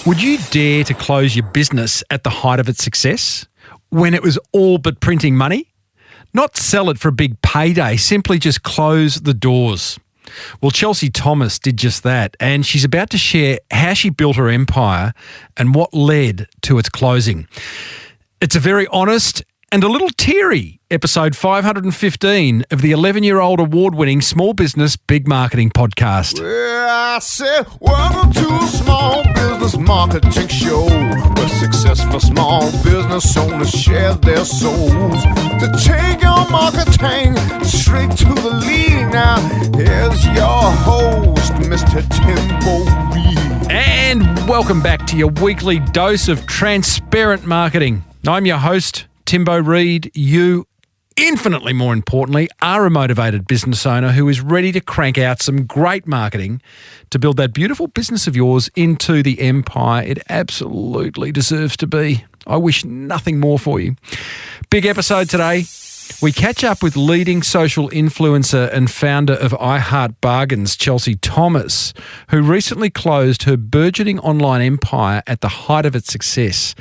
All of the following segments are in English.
Would you dare to close your business at the height of its success, when it was all but printing money? Not sell it for a big payday, simply just close the doors. Well, Chelsea Thomas did just that, and she's about to share how she built her empire and what led to its closing. It's a very honest and a little teary episode 515 of the 11-year-old award-winning Small Business Big Marketing podcast. Well, I said, welcome to a small business marketing show, where successful small business owners share their souls to take your marketing straight to the lead. Now, here's your host, Mr. Tim Reid. And welcome back to your weekly dose of transparent marketing. I'm your host, Timbo Reid. You, infinitely more importantly, are a motivated business owner who is ready to crank out some great marketing to build that beautiful business of yours into the empire it absolutely deserves to be. I wish nothing more for you. Big episode today. We catch up with leading social influencer and founder of I Heart Bargains, Chelsea Thomas, who recently closed her burgeoning online empire at the height of its success.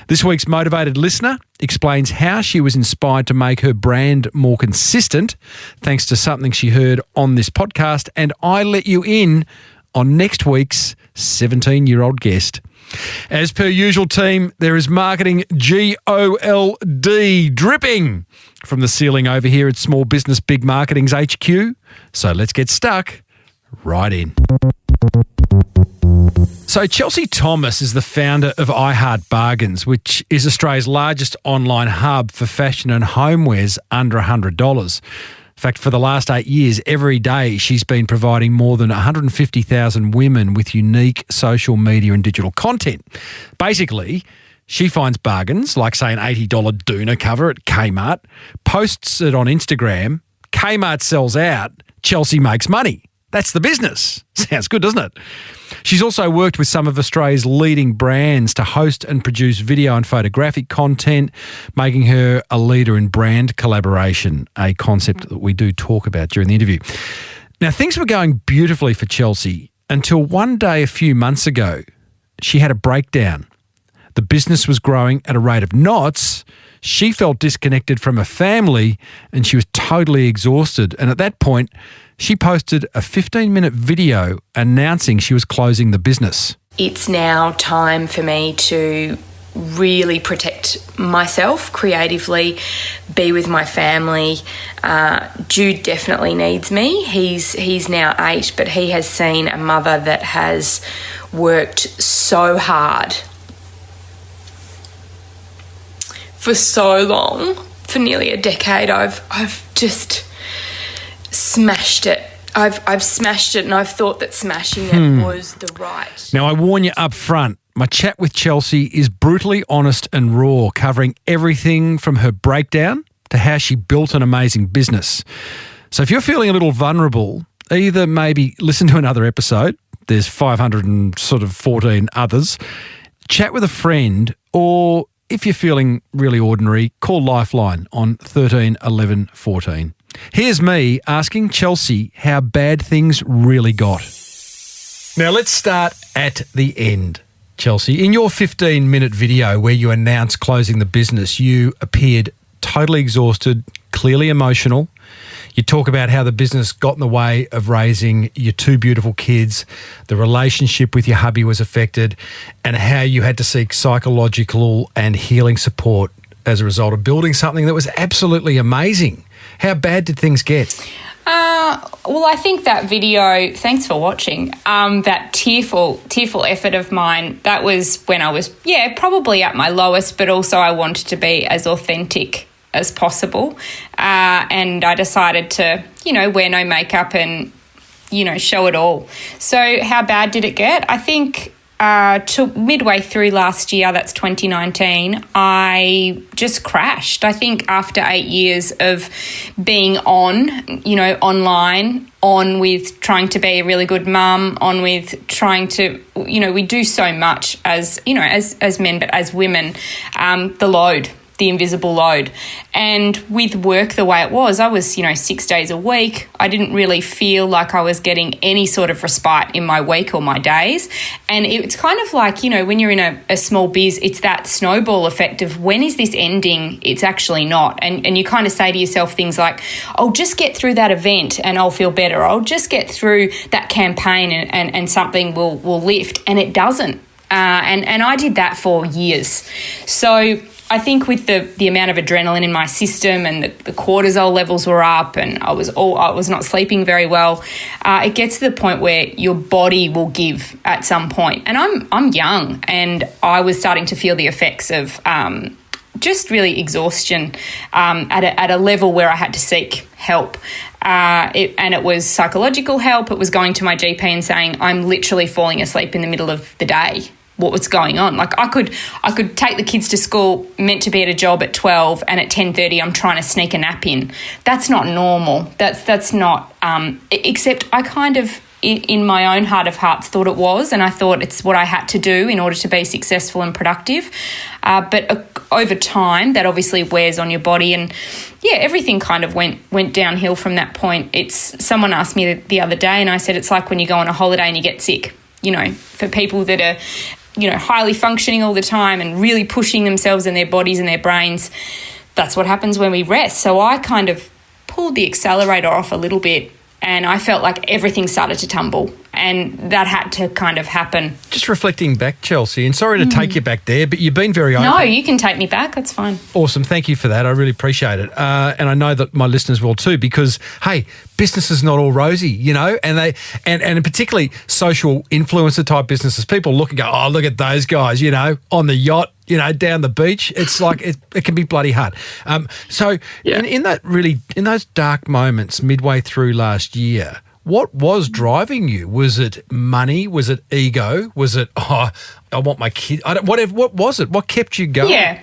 This week's motivated listener explains how she was inspired to make her brand more consistent thanks to something she heard on this podcast, and I let you in on next week's 17-year-old guest. As per usual, team, there is marketing GOLD dripping from the ceiling over here at Small Business Big Marketing's HQ. So let's get stuck right in. So Chelsea Thomas is the founder of I Heart Bargains, which is Australia's largest online hub for fashion and homewares under $100. In fact, for the last 8 years, every day she's been providing more than 150,000 women with unique social media and digital content. Basically, she finds bargains, like say an $80 Doona cover at Kmart, posts it on Instagram, Kmart sells out, Chelsea makes money. That's the business. Sounds good, doesn't it? She's also worked with some of Australia's leading brands to host and produce video and photographic content, making her a leader in brand collaboration, a concept that we do talk about during the interview. Now, things were going beautifully for Chelsea until one day a few months ago, she had a breakdown. The business was growing at a rate of knots. She felt disconnected from her family and she was totally exhausted. And at that point, she posted a 15-minute video announcing she was closing the business. It's now time for me to really protect myself creatively, be with my family. Jude definitely needs me. He's now 8, but he has seen a mother that has worked so hard for so long, for nearly a decade. I've just smashed it. I've smashed it, and I've thought that smashing it was the right. Now, I warn you up front, my chat with Chelsea is brutally honest and raw, covering everything from her breakdown to how she built an amazing business. So if you're feeling a little vulnerable, either maybe listen to another episode, there's 514 others, chat with a friend, or if you're feeling really ordinary, call Lifeline on 13 11 14. Here's me asking Chelsea how bad things really got. Now let's start at the end. Chelsea, in your 15-minute video where you announced closing the business, you appeared totally exhausted, clearly emotional. You talk about how the business got in the way of raising your 2 beautiful kids, the relationship with your hubby was affected, and how you had to seek psychological and healing support as a result of building something that was absolutely amazing. How bad did things get? Well, I think that video, thanks for watching, that tearful effort of mine, that was when I was, probably at my lowest, but also I wanted to be as authentic as possible. And I decided to, wear no makeup and, show it all. So how bad did it get? I think to midway through last year, that's 2019, I just crashed. I think after 8 years of being online, on with trying to be a really good mum, on with trying to, we do so much as men, but as women, the the invisible load. And with work the way it was, I was, 6 days a week. I didn't really feel like I was getting any sort of respite in my week or my days. And it's kind of like, when you're in a small biz, it's that snowball effect of when is this ending? It's actually not. And you kind of say to yourself things like, I'll just get through that event and I'll feel better. I'll just get through that campaign and something will lift. And it doesn't. And I did that for years. So I think with the amount of adrenaline in my system and the cortisol levels were up and I was not sleeping very well, it gets to the point where your body will give at some point. And I'm young and I was starting to feel the effects of just really exhaustion at a level where I had to seek help. It was psychological help. It was going to my GP and saying, I'm literally falling asleep in the middle of the day. What was going on? Like I could take the kids to school, meant to be at a job at 12, and at 10:30 I'm trying to sneak a nap in. That's not normal. That's not, except I kind of, in my own heart of hearts, thought it was, and I thought it's what I had to do in order to be successful and productive. But over time, that obviously wears on your body, and everything kind of went downhill from that point. Someone asked me the other day, and I said it's like when you go on a holiday and you get sick. For people that are, highly functioning all the time and really pushing themselves and their bodies and their brains, that's what happens when we rest. So I kind of pulled the accelerator off a little bit and I felt like everything started to tumble, and that had to kind of happen. Just reflecting back, Chelsea, and sorry to take you back there, but you've been very open. No, you can take me back. That's fine. Awesome. Thank you for that. I really appreciate it. And I know that my listeners will too, because, hey, business is not all rosy, and particularly social influencer type businesses. People look and go, oh, look at those guys, on the yacht, down the beach. It's like it can be bloody hard. In those dark moments midway through last year, what was driving you? Was it money? Was it ego? Was it, I want my kid? What was it? What kept you going? Yeah.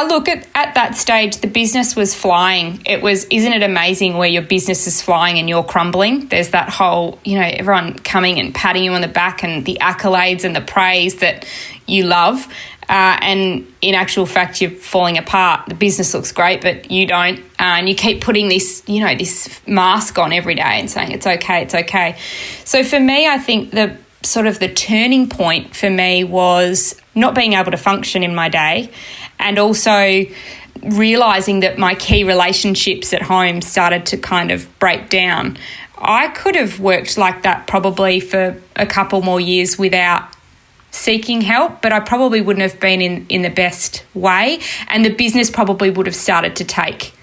Look, at that stage, the business was flying. Isn't it amazing where your business is flying and you're crumbling? There's that whole, everyone coming and patting you on the back and the accolades and the praise that you love. And in actual fact, you're falling apart. The business looks great, but you don't. And you keep putting this, this mask on every day and saying, it's okay, it's okay. So for me, I think the turning point for me was not being able to function in my day, and also realising that my key relationships at home started to kind of break down. I could have worked like that probably for a couple more years without seeking help, but I probably wouldn't have been in the best way, and the business probably would have started to take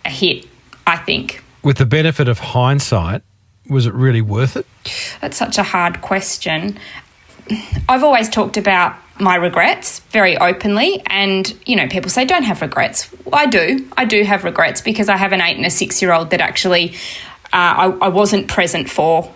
a hit, I think. With the benefit of hindsight, was it really worth it? That's such a hard question. I've always talked about my regrets very openly, and people say don't have regrets. Well, I do have regrets, because I have an 8 and a 6-year-old that actually I wasn't present for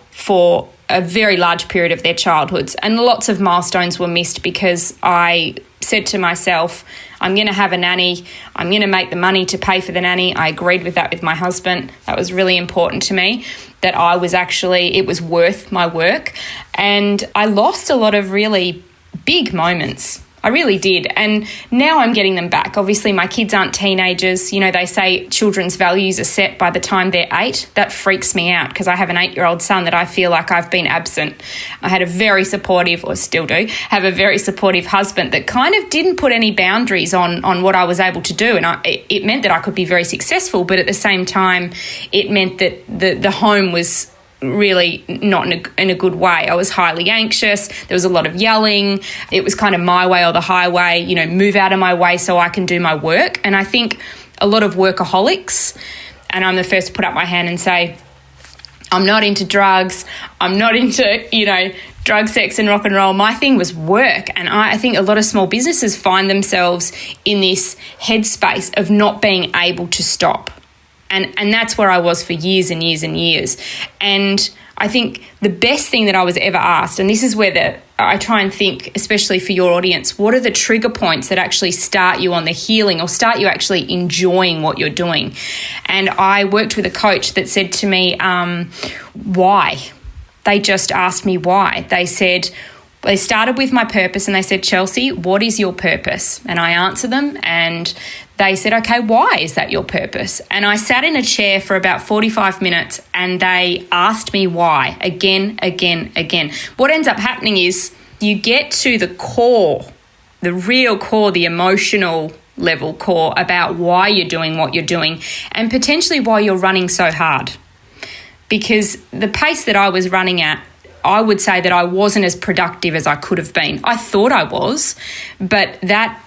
a very large period of their childhoods, and lots of milestones were missed because I said to myself, I'm going to have a nanny, I'm going to make the money to pay for the nanny. I agreed with that with my husband. That was really important to me, that it was worth my work. And I lost a lot of really big moments. I really did. And now I'm getting them back. Obviously, my kids aren't teenagers. They say children's values are set by the time they're 8. That freaks me out, because I have an 8-year-old son that I feel like I've been absent. I had a very supportive, or still do, have a very supportive husband that kind of didn't put any boundaries on what I was able to do. And it meant that I could be very successful, but at the same time, it meant that the home was really not in a good way. I was highly anxious. There was a lot of yelling. It was kind of my way or the highway, move out of my way so I can do my work. And I think a lot of workaholics, and I'm the first to put up my hand and say, I'm not into drugs. I'm not into, drug, sex and rock and roll. My thing was work. And I think a lot of small businesses find themselves in this headspace of not being able to stop. And that's where I was for years and years and years. And I think the best thing that I was ever asked, and this is where I try and think, especially for your audience, what are the trigger points that actually start you on the healing or start you actually enjoying what you're doing? And I worked with a coach that said to me, why? They just asked me why. They said, They started with my purpose and they said, Chelsea, what is your purpose? And I answered them and they said, okay, why is that your purpose? And I sat in a chair for about 45 minutes and they asked me why again. What ends up happening is you get to the core, the real core, the emotional level core about why you're doing what you're doing and potentially why you're running so hard. Because the pace that I was running at, I would say that I wasn't as productive as I could have been. I thought I was, but that,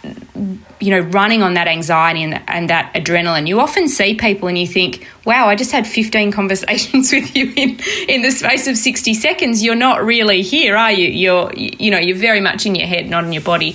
running on that anxiety and that adrenaline, you often see people and you think, wow, I just had 15 conversations with you in the space of 60 seconds. You're not really here, are you? You're very much in your head, not in your body.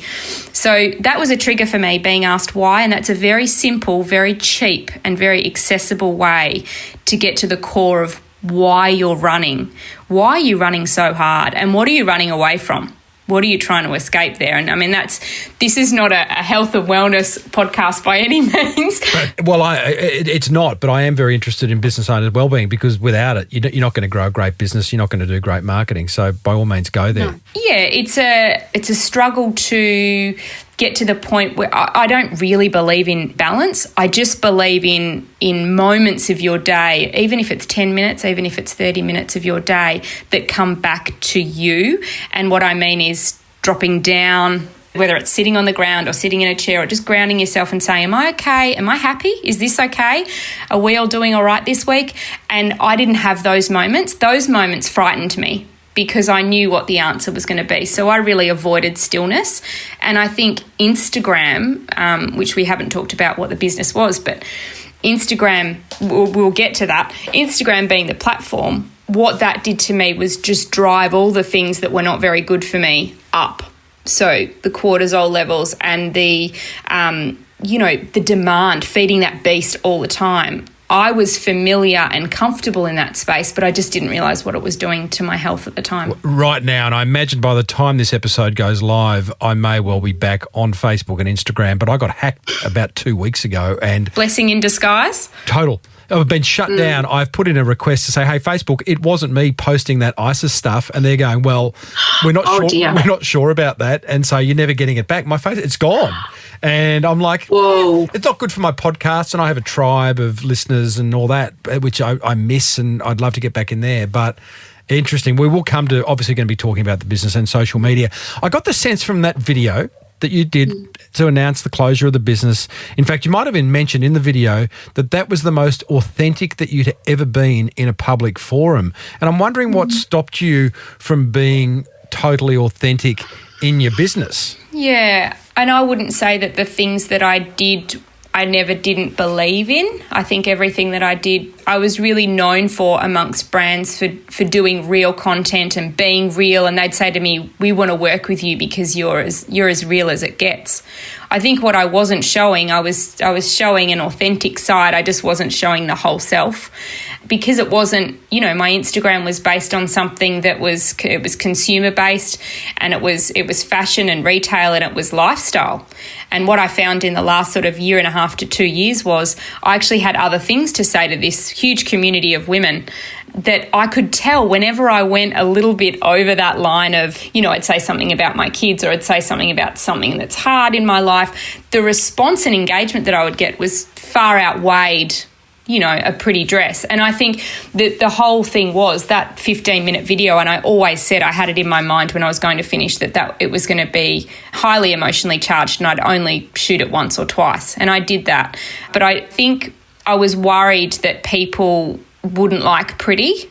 So that was a trigger for me, being asked why, and that's a very simple, very cheap and very accessible way to get to the core of why you're running. Why are you running so hard? And what are you running away from? What are you trying to escape there? And I mean, this is not a health and wellness podcast by any means. Well, it's not, but I am very interested in business owners' wellbeing, because without it, you're not going to grow a great business. You're not going to do great marketing. So by all means, go there. No. Yeah, it's a struggle to get to the point where I don't really believe in balance. I just believe in moments of your day, even if it's 10 minutes, even if it's 30 minutes of your day, that come back to you. And what I mean is dropping down, whether it's sitting on the ground or sitting in a chair, or just grounding yourself and saying, am I okay? Am I happy? Is this okay? Are we all doing all right this week? And I didn't have those moments. Those moments frightened me, because I knew what the answer was going to be. So I really avoided stillness. And I think Instagram, which we haven't talked about what the business was, but Instagram, we'll get to that. Instagram being the platform, what that did to me was just drive all the things that were not very good for me up. So the cortisol levels and the demand, feeding that beast all the time. I was familiar and comfortable in that space, but I just didn't realise what it was doing to my health at the time. Right now, and I imagine by the time this episode goes live, I may well be back on Facebook and Instagram, but I got hacked about 2 weeks ago. And blessing in disguise? Total. I've been shut down. I've put in a request to say, hey, Facebook, it wasn't me posting that ISIS stuff. And they're going, well, we're not sure. Dear. We're not sure about that. And so you're never getting it back. My face, it's gone. And I'm like, whoa, it's not good for my podcast. And I have a tribe of listeners and all that, which I miss, and I'd love to get back in there. But interesting. We will come to, obviously going to be talking about the business and social media. I got the sense from that video that you did to announce the closure of the business. In fact, you might have been mentioned in the video that was the most authentic that you'd ever been in a public forum. And I'm wondering what stopped you from being totally authentic in your business. Yeah, and I wouldn't say that the things that I did, I never didn't believe in. I think everything that I did, I was really known for amongst brands for doing real content and being real. And they'd say to me, we want to work with you because you're as real as it gets. I think what I wasn't showing, I was showing an authentic side. I just wasn't showing the whole self, because it wasn't, my Instagram was based on something that was consumer based, and it was fashion and retail, and it was lifestyle. And what I found in the last sort of year and a half to 2 years was I actually had other things to say to this huge community of women, that I could tell whenever I went a little bit over that line of, I'd say something about my kids, or I'd say something about something that's hard in my life, the response and engagement that I would get was far outweighed, a pretty dress. And I think that the whole thing was that 15-minute video, and I always said I had it in my mind when I was going to finish that it was going to be highly emotionally charged, and I'd only shoot it once or twice. And I did that. But I think I was worried that people wouldn't like pretty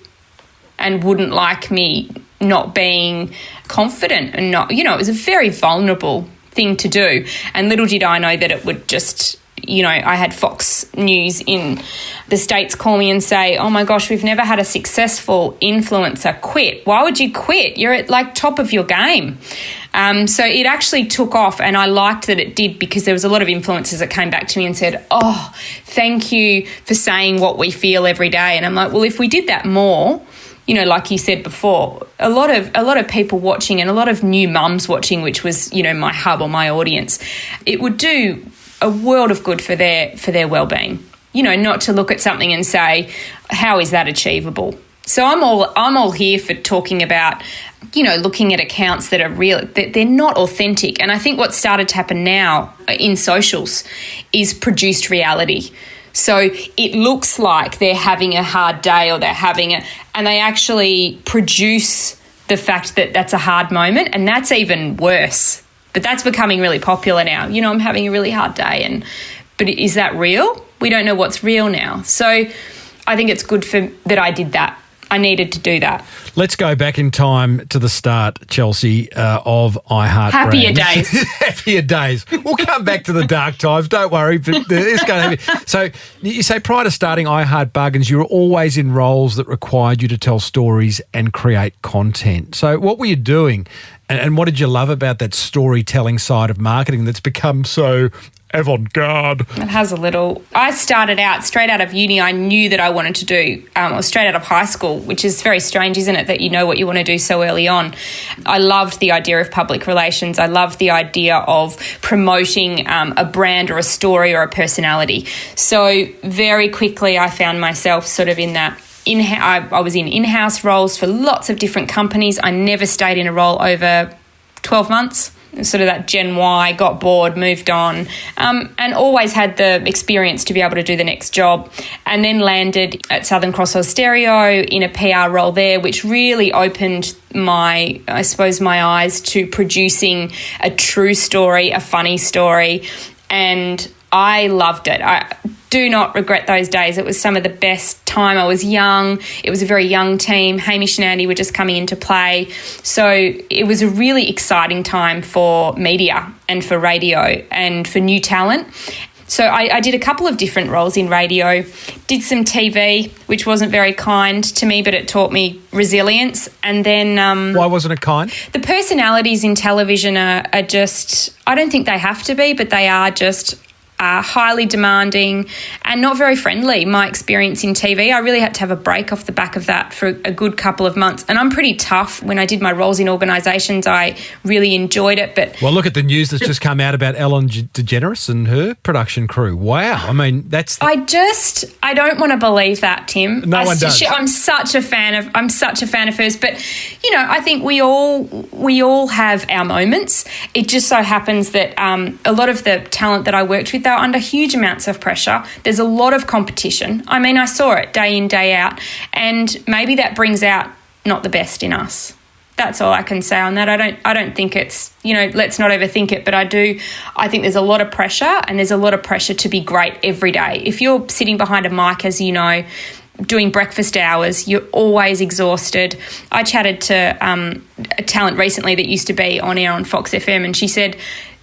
and wouldn't like me not being confident, and not, it was a very vulnerable thing to do. And little did I know that it would just, I had Fox News in the States call me and say, oh my gosh, we've never had a successful influencer quit. Why would you quit? You're at top of your game. So it actually took off, and I liked that it did, because there was a lot of influencers that came back to me and said, oh, thank you for saying what we feel every day. And I'm like, well, if we did that more, like you said before, a lot of people watching, and a lot of new mums watching, which was, my hub or my audience, it would do a world of good for their well-being. Not to look at something and say, how is that achievable? So I'm all here for talking about, looking at accounts that are real, that they're not authentic. And I think what's started to happen now in socials is produced reality. So it looks like they're having a hard day or and they actually produce the fact that that's a hard moment, and that's even worse. But that's becoming really popular now. I'm having a really hard day, but is that real? We don't know what's real now. So I think it's good that I did that. I needed to do that. Let's go back in time to the start, Chelsea, of iHeart. Happier days. Happier days. We'll come back to the dark times. Don't worry. But it's going to be. So you say prior to starting iHeart Bargains, you were always in roles that required you to tell stories and create content. So what were you doing? And what did you love about that storytelling side of marketing that's become so avant-garde? It has a little. I started out straight out of uni. I knew that I wanted to do, or straight out of high school, which is very strange, isn't it, that you know what you want to do so early on. I loved the idea of public relations. I loved the idea of promoting a brand or a story or a personality. So very quickly I found myself sort of in that. I was in in-house roles for lots of different companies. I never stayed in a role over 12 months. Sort of that Gen Y, got bored, moved on, and always had the experience to be able to do the next job, and then landed at Southern Cross Stereo in a PR role there, which really opened my eyes to producing a true story, a funny story, and I loved it. I do not regret those days. It was some of the best time. I was young. It was a very young team. Hamish and Andy were just coming into play. So it was a really exciting time for media and for radio and for new talent. So I did a couple of different roles in radio, did some TV, which wasn't very kind to me, but it taught me resilience. And then... Why wasn't it kind? The personalities in television are just... I don't think they have to be, but they are just... highly demanding and not very friendly. My experience in TV, I really had to have a break off the back of that for a good couple of months. And I'm pretty tough. When I did my roles in organisations, I really enjoyed it. But well, look at the news that's just come out about Ellen DeGeneres and her production crew. Wow. I mean, that's... I don't want to believe that, Tim. No one does. I'm such a fan of hers. But, I think we all have our moments. It just so happens that a lot of the talent that I worked with, they're under huge amounts of pressure. There's a lot of competition. I mean, I saw it day in, day out, and maybe that brings out not the best in us. That's all I can say on that. I don't think it's, let's not overthink it, but I think there's a lot of pressure, and there's a lot of pressure to be great every day. If you're sitting behind a mic, as you know, doing breakfast hours, you're always exhausted. I chatted to a talent recently that used to be on air on Fox FM, and she said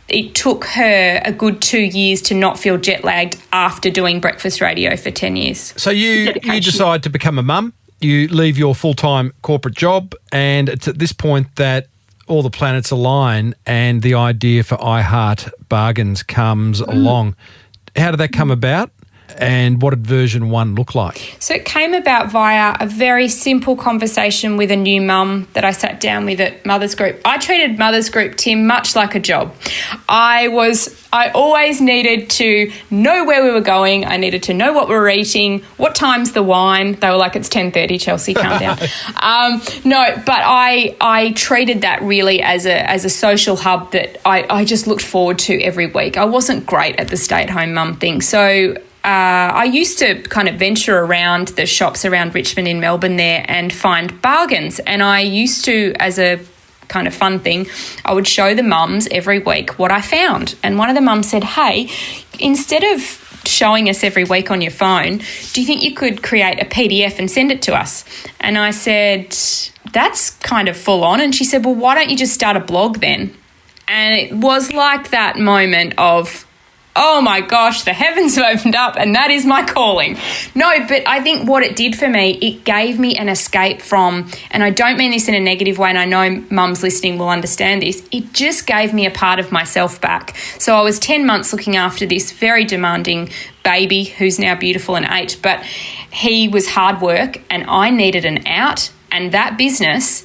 it took her a good 2 years to not feel jet lagged after doing breakfast radio for 10 years. So you decide to become a mum, you leave your full-time corporate job, and it's at this point that all the planets align and the idea for iHeart Bargains comes along. How did that come about? And what did version 1 look like? So it came about via a very simple conversation with a new mum that I sat down with at Mothers Group. I treated Mothers Group, Tim, much like a job. I always needed to know where we were going. I needed to know what we were eating, what time's the wine. They were like, it's 10:30, Chelsea, calm down. But I treated that really as a social hub that I just looked forward to every week. I wasn't great at the stay-at-home mum thing, so... I used to kind of venture around the shops around Richmond in Melbourne there and find bargains. And I used to, as a kind of fun thing, I would show the mums every week what I found. And one of the mums said, hey, instead of showing us every week on your phone, do you think you could create a PDF and send it to us? And I said, that's kind of full on. And she said, well, why don't you just start a blog then? And it was like that moment of, oh my gosh, the heavens have opened up and that is my calling. No, but I think what it did for me, it gave me an escape from, and I don't mean this in a negative way, and I know mums listening will understand this, it just gave me a part of myself back. So I was 10 months looking after this very demanding baby who's now beautiful and 8, but he was hard work and I needed an out, and that business,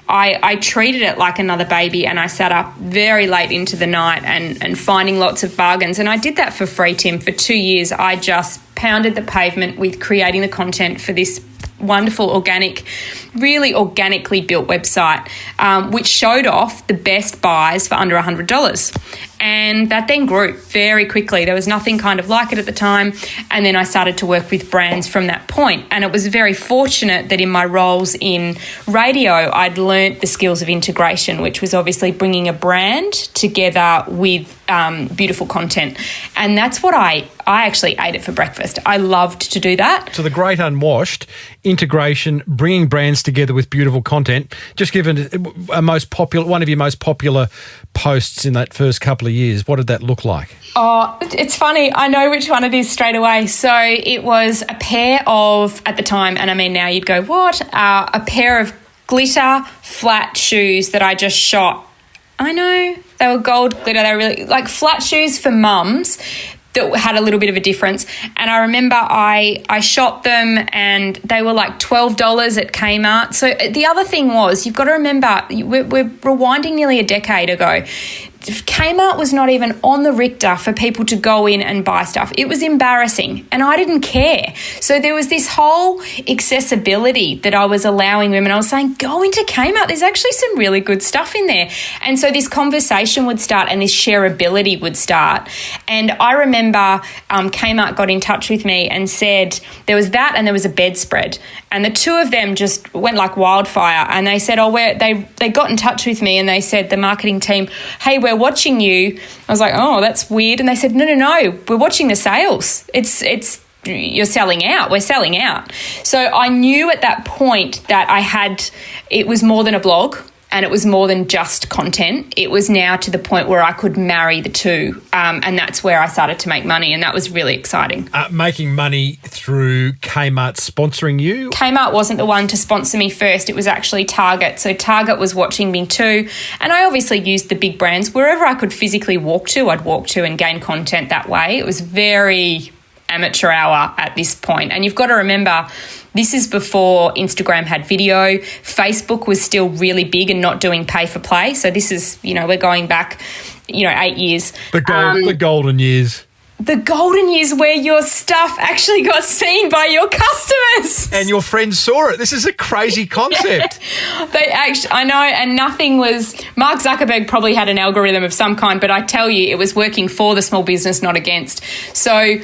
I treated it like another baby, and I sat up very late into the night and finding lots of bargains. And I did that for free, Tim. For 2 years, I just pounded the pavement with creating the content for this wonderful really organically built website, which showed off the best buys for under $100. And that then grew very quickly. There was nothing kind of like it at the time. And then I started to work with brands from that point. And it was very fortunate that in my roles in radio, I'd learnt the skills of integration, which was obviously bringing a brand together with beautiful content. And that's what I actually ate it for breakfast. I loved to do that. So the Great Unwashed, integration, bringing brands together with beautiful content, just given one of your most popular posts in that first couple of years. What did that look like? Oh, it's funny. I know which one it is straight away. So it was a pair of, at the time, and I mean now you'd go, what? A pair of glitter flat shoes that I just shot. I know, they were gold glitter. They were really like flat shoes for mums that had a little bit of a difference. And I remember I shot them and they were like $12 at Kmart. So the other thing was, you've got to remember, we're rewinding nearly a decade ago. Kmart was not even on the Richter for people to go in and buy stuff. It was embarrassing and I didn't care. So there was this whole accessibility that I was allowing women. I was saying, go into Kmart. There's actually some really good stuff in there. And so this conversation would start and this shareability would start. And I remember Kmart got in touch with me and said there was that and there was a bedspread. And the two of them just went like wildfire. And they said, they got in touch with me and they said, the marketing team, hey, we're watching you. I was like, oh, that's weird. And they said, no, we're watching the sales. You're selling out. We're selling out. So I knew at that point that it was more than a blog and it was more than just content. It was now to the point where I could marry the two. And that's where I started to make money. And that was really exciting. Making money through Kmart sponsoring you? Kmart wasn't the one to sponsor me first. It was actually Target. So Target was watching me too. And I obviously used the big brands. Wherever I could physically walk to, I'd walk to and gain content that way. It was very amateur hour at this point. And you've got to remember, this is before Instagram had video. Facebook was still really big and not doing pay for play. So this is, we're going back, 8 years. The golden years. The golden years where your stuff actually got seen by your customers. And your friends saw it. This is a crazy concept. I know, and nothing was... Mark Zuckerberg probably had an algorithm of some kind, but I tell you, it was working for the small business, not against. So...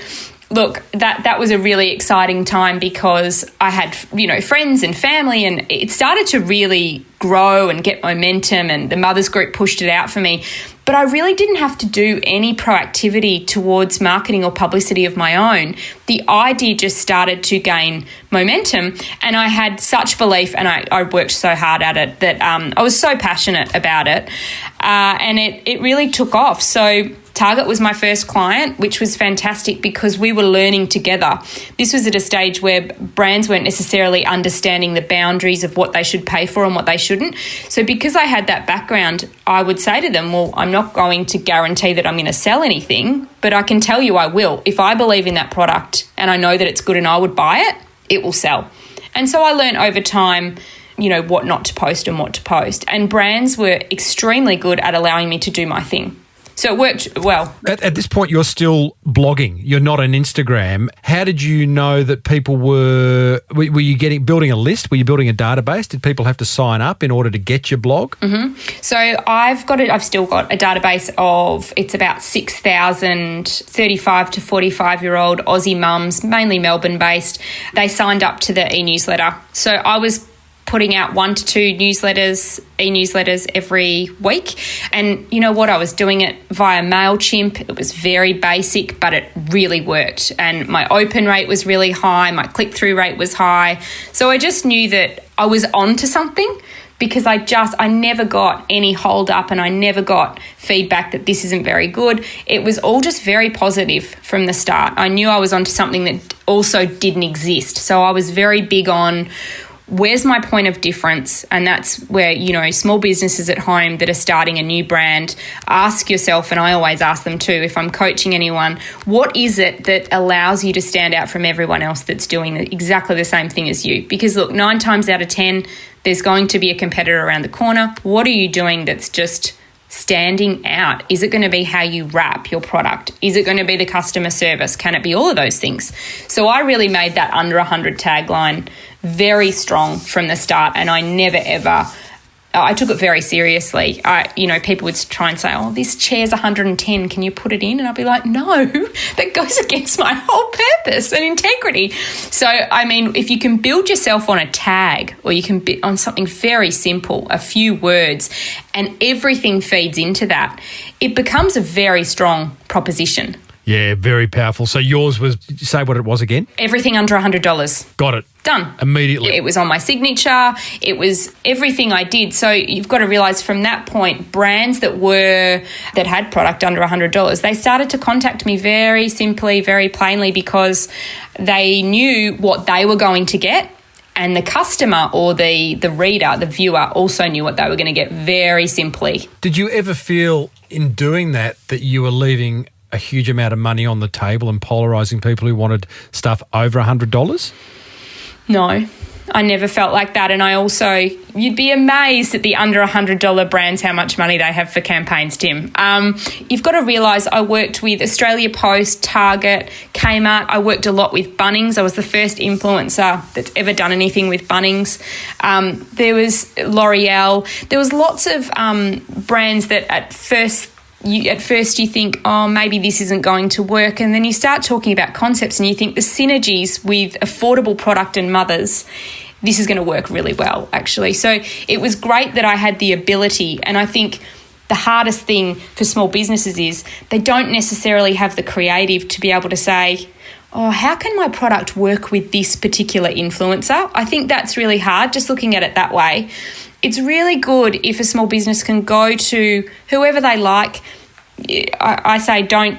Look, that was a really exciting time because I had, friends and family and it started to really grow and get momentum and the mothers group pushed it out for me. But I really didn't have to do any proactivity towards marketing or publicity of my own. The idea just started to gain momentum and I had such belief and I worked so hard at it that I was so passionate about it and it really took off. So Target was my first client, which was fantastic because we were learning together. This was at a stage where brands weren't necessarily understanding the boundaries of what they should pay for and what they shouldn't. So because I had that background, I would say to them, well, I'm not going to guarantee that I'm going to sell anything, but I can tell you I will. If I believe in that product and I know that it's good and I would buy it, it will sell. And so I learned over time, what not to post and what to post. And brands were extremely good at allowing me to do my thing. So it worked well. At this point, you're still blogging. You're not on Instagram. How did you know that people were you building a list? Were you building a database? Did people have to sign up in order to get your blog? Mm-hmm. So I've still got a database of, it's about 6,000 35 to 45-year-old Aussie mums, mainly Melbourne-based. They signed up to the e-newsletter. So I was putting out 1 to 2 e-newsletters every week. And you know what? I was doing it via MailChimp. It was very basic, but it really worked. And my open rate was really high. My click-through rate was high. So I just knew that I was onto something because I never got any hold up and I never got feedback that this isn't very good. It was all just very positive from the start. I knew I was onto something that also didn't exist. So I was very big on where's my point of difference? And that's where, small businesses at home that are starting a new brand, ask yourself, and I always ask them too, if I'm coaching anyone, what is it that allows you to stand out from everyone else that's doing exactly the same thing as you? Because look, 9 times out of 10, there's going to be a competitor around the corner. What are you doing that's just standing out? Is it going to be how you wrap your product? Is it going to be the customer service? Can it be all of those things? So I really made that under 100 tagline very strong from the start, and I never ever I took it very seriously. People would try and say, oh, this chair's 110, can you put it in? And I'd be like, no, that goes against my whole purpose and integrity. So, I mean, if you can build yourself on a tag, or you can on something very simple, a few words, and everything feeds into that, it becomes a very strong proposition. Yeah, very powerful. So yours was, say what it was again? Everything under $100. Got it. Done. Immediately. It was on my signature. It was everything I did. So you've got to realise from that point, brands that had product under $100, they started to contact me very simply, very plainly, because they knew what they were going to get. And the customer or the reader, the viewer, also knew what they were going to get very simply. Did you ever feel in doing that you were leaving a huge amount of money on the table and polarising people who wanted stuff over $100? No, I never felt like that. And I also, you'd be amazed at the under $100 brands, how much money they have for campaigns, Tim. You've got to realise I worked with Australia Post, Target, Kmart. I worked a lot with Bunnings. I was the first influencer that's ever done anything with Bunnings. There was L'Oreal. There was lots of brands that at first you think, oh, maybe this isn't going to work. And then you start talking about concepts and you think the synergies with affordable product and mothers, this is going to work really well, actually. So it was great that I had the ability. And I think the hardest thing for small businesses is they don't necessarily have the creative to be able to say, oh, how can my product work with this particular influencer? I think that's really hard, just looking at it that way. It's really good if a small business can go to whoever they like. I say don't,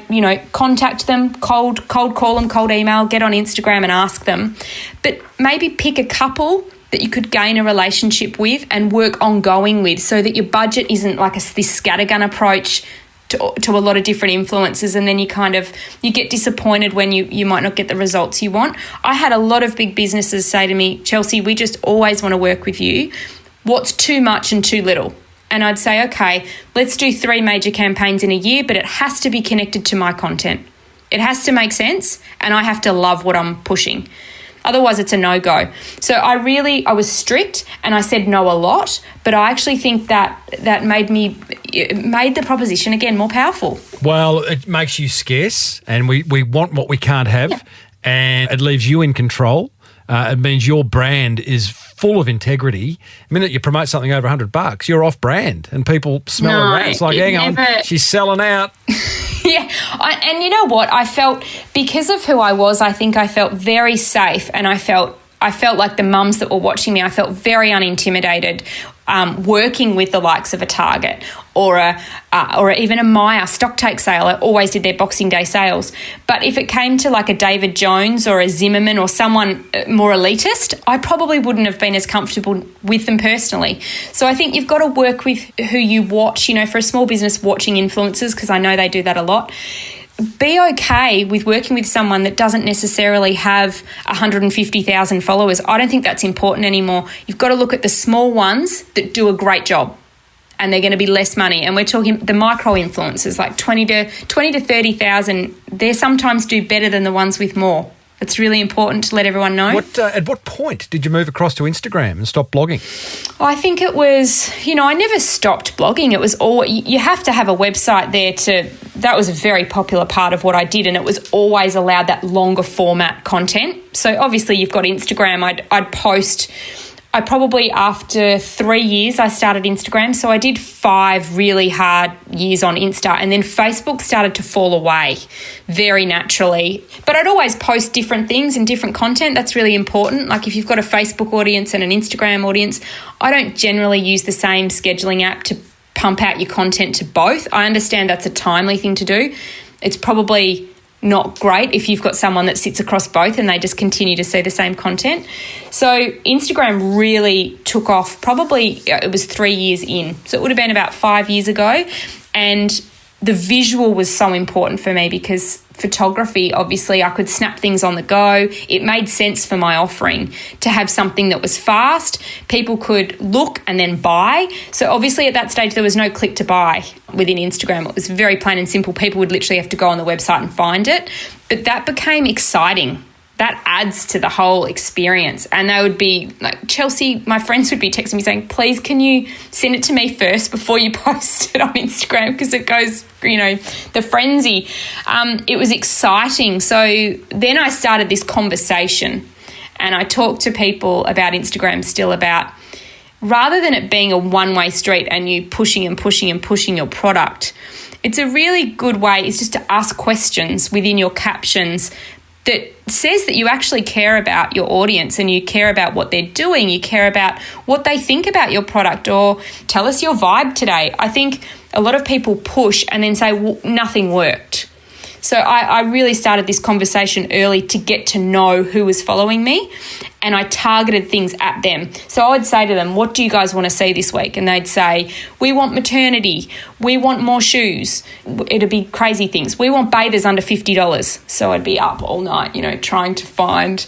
contact them, cold call them, cold email, get on Instagram and ask them. But maybe pick a couple that you could gain a relationship with and work ongoing with, so that your budget isn't like this scattergun approach to a lot of different influencers, and then you get disappointed when you might not get the results you want. I had a lot of big businesses say to me, Chelsea, we just always want to work with you. What's too much and too little? And I'd say, okay, let's do 3 major campaigns in a year, but it has to be connected to my content. It has to make sense, and I have to love what I'm pushing. Otherwise, it's a no-go. So I was strict, and I said no a lot, but I actually think that made the proposition, again, more powerful. Well, it makes you scarce, and we want what we can't have, and it leaves you in control. It means your brand is full of integrity. The minute you promote something over $100, you're off brand, and people smell around. It's like, hang on, she's selling out. Yeah, and you know what? I felt, because of who I was, I think I felt very safe, and I felt like the mums that were watching me, I felt very unintimidated working with the likes of a Target or even a Myer stock take sale. I always did their Boxing Day sales. But if it came to like a David Jones or a Zimmerman or someone more elitist, I probably wouldn't have been as comfortable with them personally. So I think you've got to work with who you watch, for a small business watching influencers, because I know they do that a lot. Be okay with working with someone that doesn't necessarily have 150,000 followers. I don't think that's important anymore. You've got to look at the small ones that do a great job, and they're going to be less money. And we're talking the micro influencers, like 20 to 30,000. They sometimes do better than the ones with more. It's really important to let everyone know. At what point did you move across to Instagram and stop blogging? I think it was, I never stopped blogging. It was you have to have a website there that was a very popular part of what I did, and it was always allowed that longer format content. So obviously you've got Instagram. I'd post. I probably, after 3 years, I started Instagram. So I did 5 really hard years on Insta, and then Facebook started to fall away very naturally. But I'd always post different things and different content. That's really important. Like if you've got a Facebook audience and an Instagram audience, I don't generally use the same scheduling app to pump out your content to both. I understand that's a timely thing to do. It's probably not great if you've got someone that sits across both and they just continue to see the same content. So Instagram really took off, probably it was 3 years in. So it would have been about 5 years ago. And the visual was so important for me because photography, obviously, I could snap things on the go. It made sense for my offering to have something that was fast. People could look and then buy. So obviously at that stage, there was no click to buy within Instagram. It was very plain and simple. People would literally have to go on the website and find it. But that became exciting. That adds to the whole experience. And they would be like, Chelsea, my friends would be texting me saying, please, can you send it to me first before you post it on Instagram? Because it goes, the frenzy. It was exciting. So then I started this conversation and I talked to people about Instagram still about, rather than it being a one-way street and you pushing and pushing and pushing your product, it's a really good way is just to ask questions within your captions that says that you actually care about your audience and you care about what they're doing, you care about what they think about your product, or tell us your vibe today. I think a lot of people push and then say, well, nothing worked. So I really started this conversation early to get to know who was following me, and I targeted things at them. So I would say to them, what do you guys want to see this week? And they'd say, we want maternity, we want more shoes. It'd be crazy things. We want bathers under $50. So I'd be up all night, trying to find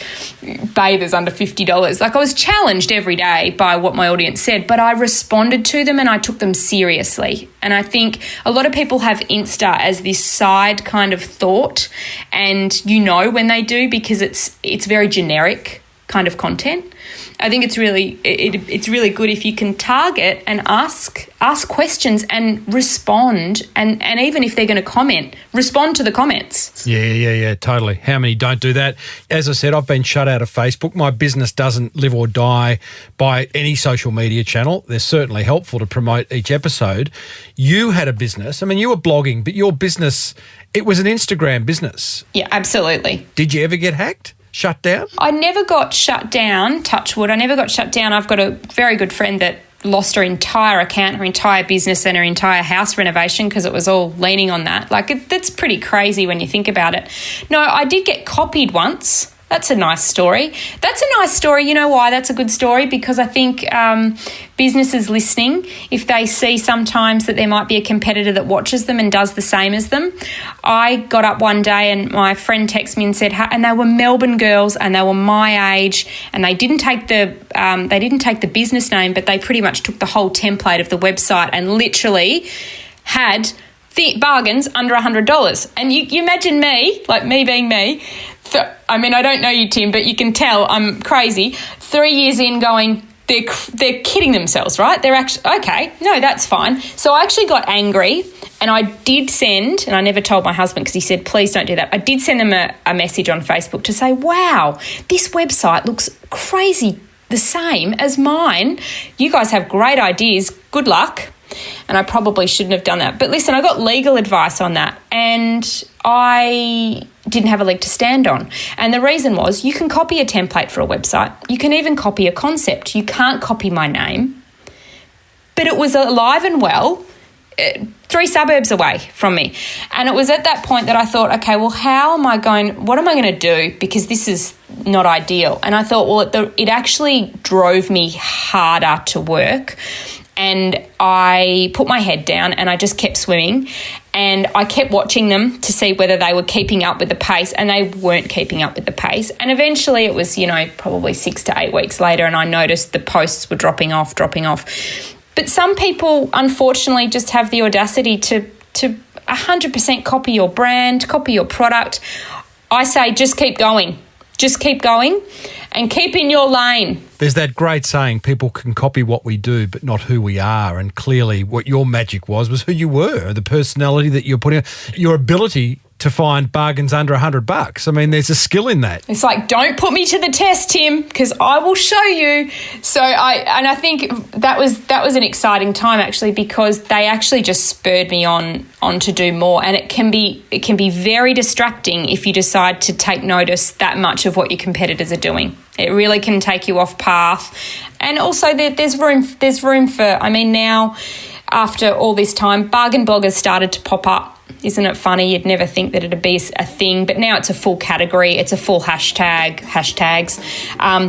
bathers under $50. Like, I was challenged every day by what my audience said, but I responded to them and I took them seriously. And I think a lot of people have Insta as this side kind of thought, and when they do, because it's very generic kind of content. I think it's really good if you can target and ask questions and respond, and even if they're going to comment, respond to the comments. Yeah, totally. How many don't do that? As I said, I've been shut out of Facebook. My business doesn't live or die by any social media channel. They're certainly helpful to promote each episode. You had a business. I mean, you were blogging, but your business, it was an Instagram business. Yeah, absolutely. Did you ever get hacked? Shut down? I never got shut down, touch wood. I never got shut down. I've got a very good friend that lost her entire account, her entire business and her entire house renovation because it was all leaning on that. That's pretty crazy when you think about it. No, I did get copied once. That's a nice story. You know why that's a good story? Because I think businesses listening, if they see sometimes that there might be a competitor that watches them and does the same as them. I got up one day and my friend texted me and said, and they were Melbourne girls and they were my age, and they didn't take the business name, but they pretty much took the whole template of the website and literally had bargains under $100. And you imagine me, like me being me. I mean, I don't know you, Tim, but you can tell I'm crazy. 3 years in going, they're kidding themselves, right? They're actually, okay, no, that's fine. So I actually got angry, and I did send, and I never told my husband because he said, please don't do that. I did send them a message on Facebook to say, wow, this website looks crazy the same as mine. You guys have great ideas. Good luck. And I probably shouldn't have done that. But listen, I got legal advice on that, and I didn't have a leg to stand on. And the reason was, you can copy a template for a website. You can even copy a concept. You can't copy my name. But it was alive and well 3 suburbs away from me. And it was at that point that I thought, okay, well, what am I going to do? Because this is not ideal. And I thought, well, it actually drove me harder to work. And I put my head down and I just kept swimming, and I kept watching them to see whether they were keeping up with the pace, and they weren't keeping up with the pace. And eventually it was, probably 6 to 8 weeks later, and I noticed the posts were dropping off. But some people, unfortunately, just have the audacity to 100% copy your brand, copy your product. I say just keep going. Just keep going and keep in your lane. There's that great saying, people can copy what we do, but not who we are. And clearly what your magic was who you were, the personality that you're putting, your ability to find bargains under $100. I mean, there's a skill in that. It's like, don't put me to the test, Tim, because I will show you. So I think that was an exciting time actually, because they actually just spurred me on to do more. And it can be very distracting if you decide to take notice that much of what your competitors are doing. It really can take you off path. And also there's room for, now after all this time, bargain bloggers started to pop up. Isn't it funny? You'd never think that it'd be a thing, but now it's a full category. It's a full hashtags.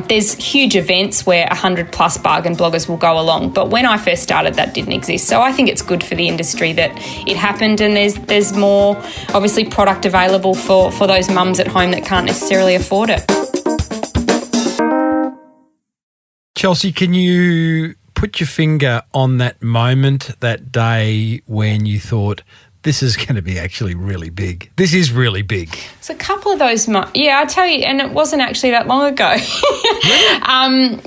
There's huge events where 100 plus bargain bloggers will go along. But when I first started, that didn't exist. So I think it's good for the industry that it happened, and there's more, obviously, product available for those mums at home that can't necessarily afford it. Chelsea, can you put your finger on that moment, that day when you thought, this is going to be actually really big? This is really big. It's a couple of those yeah, I tell you, and it wasn't actually that long ago.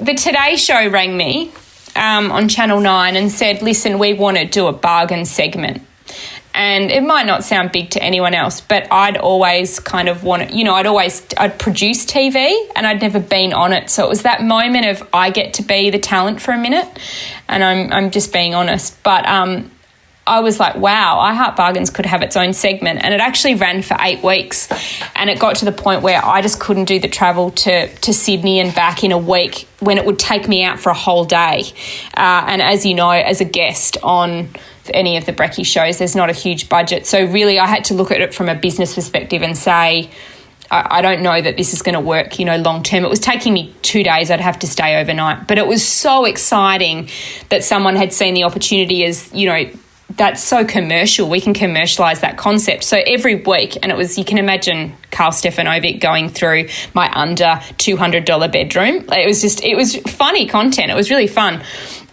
The Today Show rang me on Channel 9 and said, listen, we want to do a bargain segment. And it might not sound big to anyone else, but I'd always kind of want to, I'd produced TV and I'd never been on it. So it was that moment of I get to be the talent for a minute, and I'm just being honest. But I was like, wow, I Heart Bargains could have its own segment. And it actually ran for 8 weeks. And it got to the point where I just couldn't do the travel to Sydney and back in a week, when it would take me out for a whole day. And as you know, as a guest on any of the brekkie shows, there's not a huge budget. So really I had to look at it from a business perspective and say, I don't know that this is going to work, long term. It was taking me 2 days. I'd have to stay overnight. But it was so exciting that someone had seen the opportunity as, that's so commercial. We can commercialise that concept. So every week, and it was, you can imagine Carl Stefanovic going through my under $200 bedroom. It was funny content. It was really fun.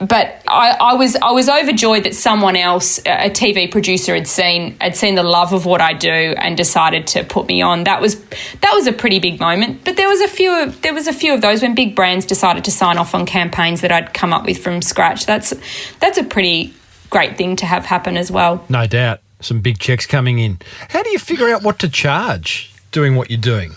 But I was overjoyed that someone else, a TV producer, had seen the love of what I do and decided to put me on. That was a pretty big moment. But there was a few of those when big brands decided to sign off on campaigns that I'd come up with from scratch. That's a pretty great thing to have happen as well. No doubt. Some big checks coming in. How do you figure out what to charge doing what you're doing?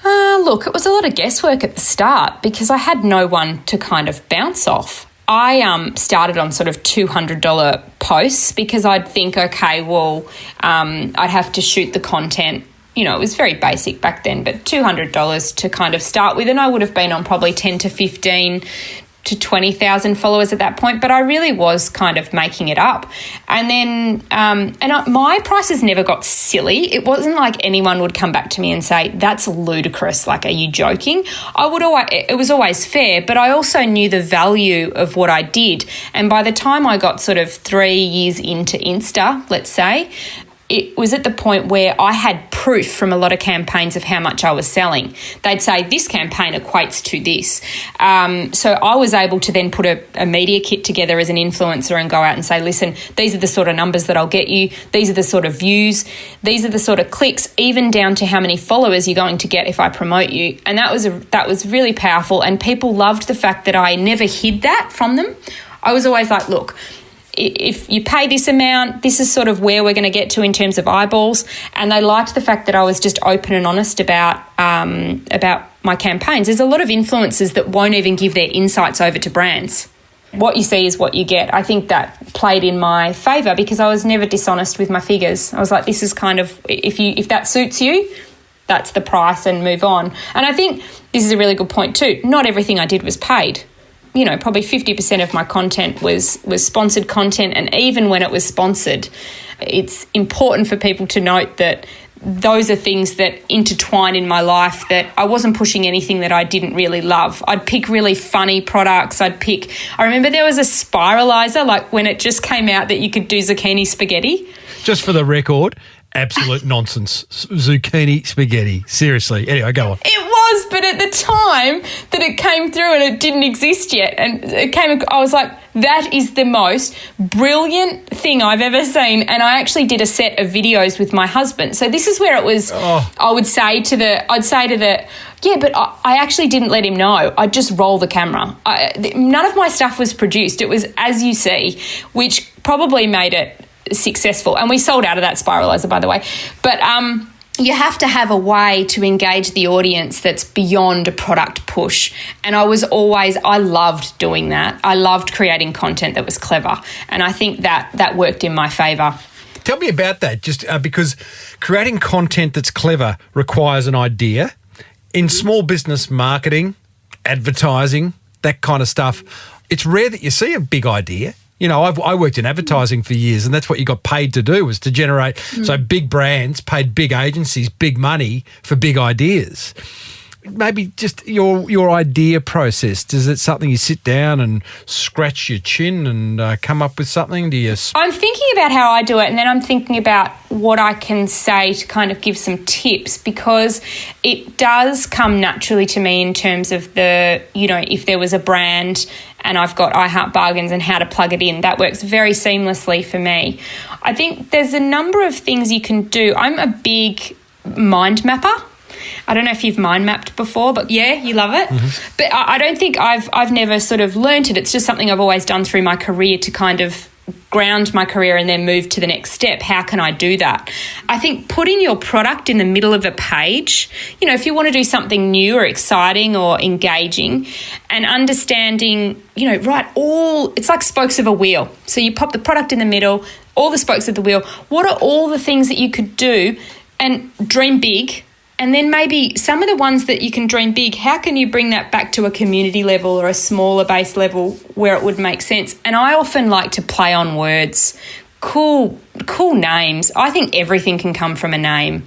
Look, it was a lot of guesswork at the start because I had no one to kind of bounce off. I started on sort of $200 posts because I'd think, okay, well, I'd have to shoot the content. It was very basic back then, but $200 to kind of start with, and I would have been on probably 10 to 15 to 20,000 followers at that point, but I really was kind of making it up. And then my prices never got silly. It wasn't like anyone would come back to me and say, that's ludicrous, like, are you joking? It was always fair, but I also knew the value of what I did. And by the time I got sort of 3 years into Insta, let's say, it was at the point where I had proof from a lot of campaigns of how much I was selling. They'd say, this campaign equates to this. So I was able to then put a media kit together as an influencer and go out and say, listen, these are the sort of numbers that I'll get you. These are the sort of views. These are the sort of clicks, even down to how many followers you're going to get if I promote you. And that was really powerful. And people loved the fact that I never hid that from them. I was always like, look, if you pay this amount, this is sort of where we're going to get to in terms of eyeballs. And they liked the fact that I was just open and honest about my campaigns. There's a lot of influencers that won't even give their insights over to brands. What you see is what you get. I think that played in my favour because I was never dishonest with my figures. I was like, this is kind of, if that suits you, that's the price, and move on. And I think this is a really good point too. Not everything I did was paid. Probably 50% of my content was sponsored content. And even when it was sponsored, it's important for people to note that those are things that intertwine in my life, that I wasn't pushing anything that I didn't really love. I'd pick really funny products. I remember there was a spiralizer, like when it just came out that you could do zucchini spaghetti. Just for the record, absolute nonsense. Zucchini spaghetti. Seriously. Anyway, go on. It was, but at the time that it came through and it didn't exist yet, and I was like, that is the most brilliant thing I've ever seen. And I actually did a set of videos with my husband. So this is where it was, I'd say to the, yeah, but I actually didn't let him know. I'd just roll the camera. None of my stuff was produced. It was as you see, which probably made it successful. And we sold out of that spiralizer, by the way. But you have to have a way to engage the audience that's beyond a product push. And I loved doing that. I loved creating content that was clever. And I think that worked in my favour. Tell me about that, just because creating content that's clever requires an idea. In small business marketing, advertising, that kind of stuff, it's rare that you see a big idea. I worked in advertising for years, and that's what you got paid to do, was to generate. So big brands paid big agencies big money for big ideas. Maybe just your idea process. Is it something you sit down and scratch your chin and come up with something? Do you? I'm thinking about how I do it, and then I'm thinking about what I can say to kind of give some tips, because it does come naturally to me in terms of if there was a brand and I've got I Heart Bargains and how to plug it in, that works very seamlessly for me. I think there's a number of things you can do. I'm a big mind mapper. I don't know if you've mind mapped before, but yeah, you love it. Mm-hmm. But I don't think I've never sort of learnt it. It's just something I've always done through my career to kind of ground my career and then move to the next step. How can I do that? I think putting your product in the middle of a page, if you want to do something new or exciting or engaging, and understanding, it's like spokes of a wheel. So you pop the product in the middle, all the spokes of the wheel. What are all the things that you could do, and dream big? And then maybe some of the ones that you can dream big, how can you bring that back to a community level or a smaller base level where it would make sense? And I often like to play on words, cool names. I think everything can come from a name.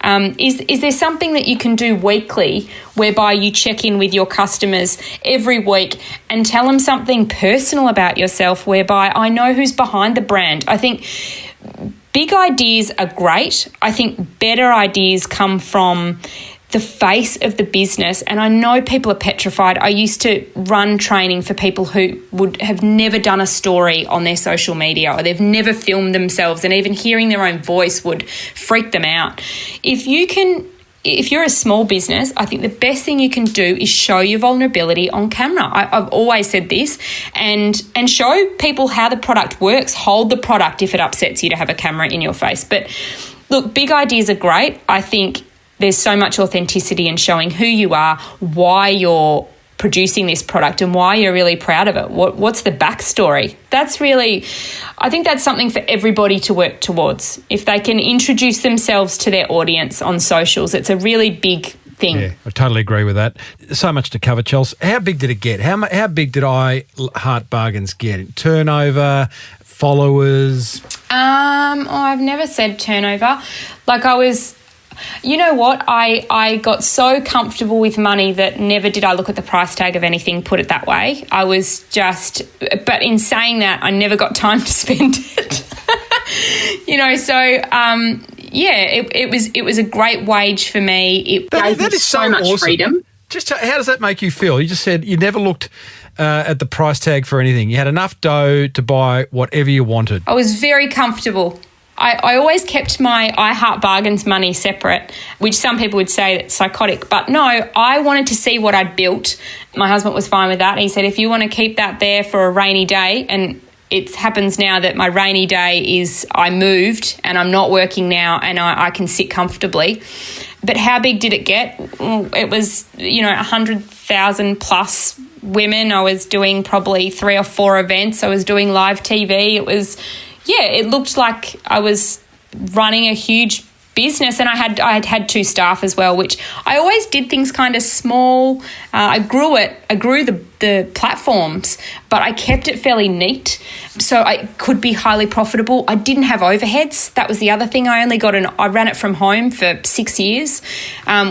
Is there something that you can do weekly whereby you check in with your customers every week and tell them something personal about yourself, whereby I know who's behind the brand? I think big ideas are great. I think better ideas come from the face of the business. And I know people are petrified. I used to run training for people who would have never done a story on their social media, or they've never filmed themselves, and even hearing their own voice would freak them out. If you're a small business, I think the best thing you can do is show your vulnerability on camera. I've always said this, and show people how the product works. Hold the product if it upsets you to have a camera in your face. But look, big ideas are great. I think there's so much authenticity in showing who you are, why you're producing this product, and why you're really proud of it. What's the backstory? I think that's something for everybody to work towards. If they can introduce themselves to their audience on socials, it's a really big thing. Yeah, I totally agree with that. So much to cover, Chels. How big did it get? How big did I Heart Bargains get? Turnover, followers? I've never said turnover. You know what? I got so comfortable with money that never did I look at the price tag of anything, put it that way. But in saying that, I never got time to spend it. It was a great wage for me. It gave me so much awesome. Freedom. Just how does that make you feel? You just said you never looked at the price tag for anything. You had enough dough to buy whatever you wanted. I was very comfortable. I always kept my I Heart Bargains money separate, which some people would say that's psychotic. But no, I wanted to see what I'd built. My husband was fine with that. He said, if you want to keep that there for a rainy day, and it happens now that my rainy day is I moved and I'm not working now, and I can sit comfortably. But how big did it get? It was, 100,000 plus women. I was doing probably 3 or 4 events. I was doing live TV. It looked like I was running a huge business, and I had 2 staff as well, which I always did things kind of small. I grew the platforms, but I kept it fairly neat so I could be highly profitable. I didn't have overheads. That was the other thing. I ran it from home for 6 years,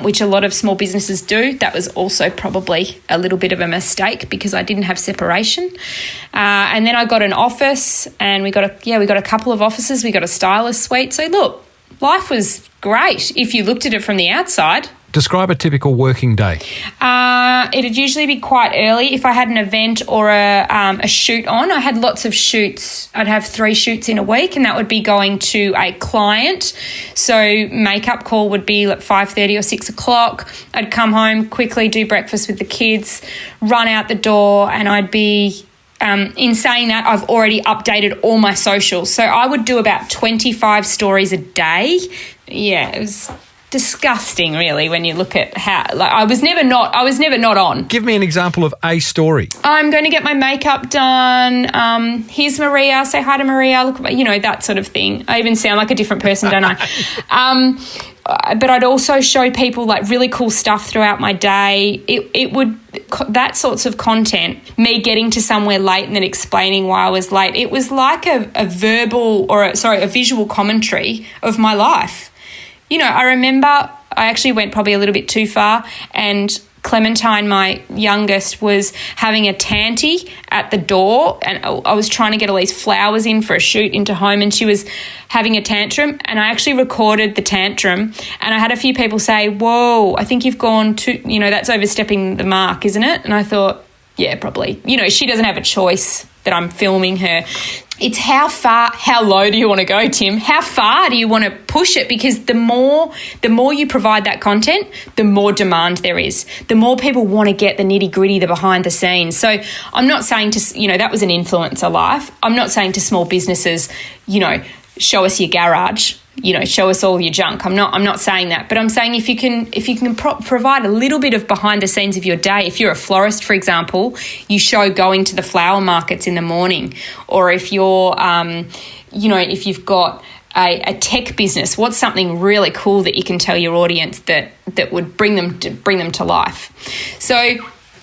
which a lot of small businesses do. That was also probably a little bit of a mistake because I didn't have separation. And then I got an office, and we got a couple of offices. We got a stylist suite. So look, life was great if you looked at it from the outside. Describe a typical working day. It'd usually be quite early. If I had an event or a shoot on, I had lots of shoots. I'd have 3 shoots in a week, and that would be going to a client. So makeup call would be like 5:30 or 6 o'clock. I'd come home, quickly do breakfast with the kids, run out the door, and I'd be... in saying that, I've already updated all my socials. So I would do about 25 stories a day. Yeah, it was disgusting, really, when you look at how I was never not on. Give me an example of a story. I'm going to get my makeup done. Here's Maria. Say hi to Maria. Look, that sort of thing. I even sound like a different person, don't I? But I'd also show people like really cool stuff throughout my day. that sorts of content, me getting to somewhere late and then explaining why I was late, it was like a visual commentary of my life. You know, I remember I actually went probably a little bit too far, and Clementine, my youngest, was having a tanty at the door, and I was trying to get all these flowers in for a shoot into home, and she was having a tantrum, and I actually recorded the tantrum, and I had a few people say, whoa, I think you've gone too, you know, that's overstepping the mark, isn't it? And I thought, yeah, probably. You know, she doesn't have a choice that I'm filming her. It's how low do you want to go, Tim? How far do you want to push it? Because the more you provide that content, the more demand there is. The more people want to get the nitty-gritty, the behind the scenes. So I'm not saying to, you know, that was an influencer life. I'm not saying to small businesses, you know, show us your garage, you know, show us all your junk. I'm not saying that, but I'm saying if you can provide a little bit of behind the scenes of your day. If you're a florist, for example, you show going to the flower markets in the morning, or if you're, you know, if you've got a tech business, what's something really cool that you can tell your audience that would bring them to life. So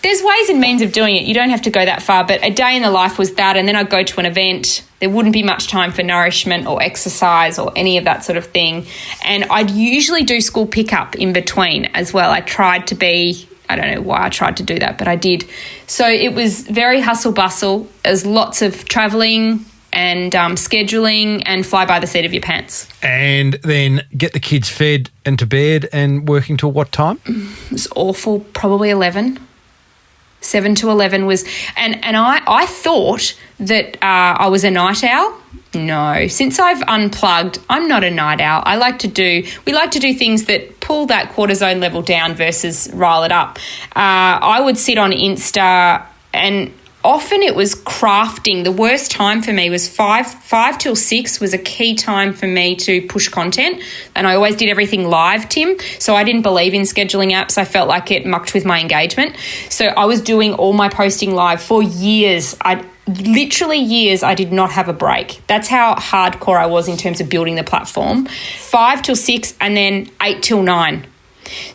there's ways and means of doing it. You don't have to go that far, but a day in the life was that, and then I'd go to an event. There wouldn't be much time for nourishment or exercise or any of that sort of thing. And I'd usually do school pickup in between as well. I tried to be, I don't know why I tried to do that, but I did. So it was very hustle bustle. There's lots of travelling and scheduling and fly by the seat of your pants. And then get the kids fed and to bed and working till what time? It was awful, probably 11. 7 to 11 was, and I thought that I was a night owl. No, since I've unplugged, I'm not a night owl. We like to do things that pull that cortisone level down versus rile it up. I would sit on Insta, and often it was crafting. The worst time for me was 5 till 6 was a key time for me to push content. And I always did everything live, Tim. So I didn't believe in scheduling apps. I felt like it mucked with my engagement. So I was doing all my posting live for years. Literally years, I did not have a break. That's how hardcore I was in terms of building the platform. 5 till 6 and then 8 till 9.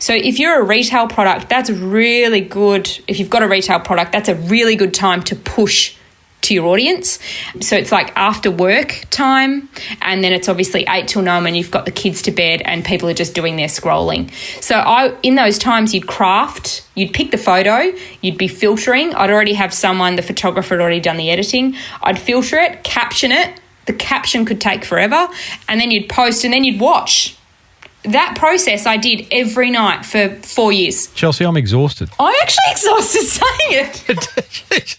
So if you're a retail product, that's really good. If you've got a retail product, that's a really good time to push to your audience. So it's like after work time, and then it's obviously 8 till 9 when you've got the kids to bed and people are just doing their scrolling. So in those times, you'd craft, you'd pick the photo, you'd be filtering. I'd already have the photographer had already done the editing. I'd filter it, caption it. The caption could take forever, and then you'd post and then you'd watch. That process I did every night for 4 years. Chelsea, I'm exhausted. I'm actually exhausted saying it.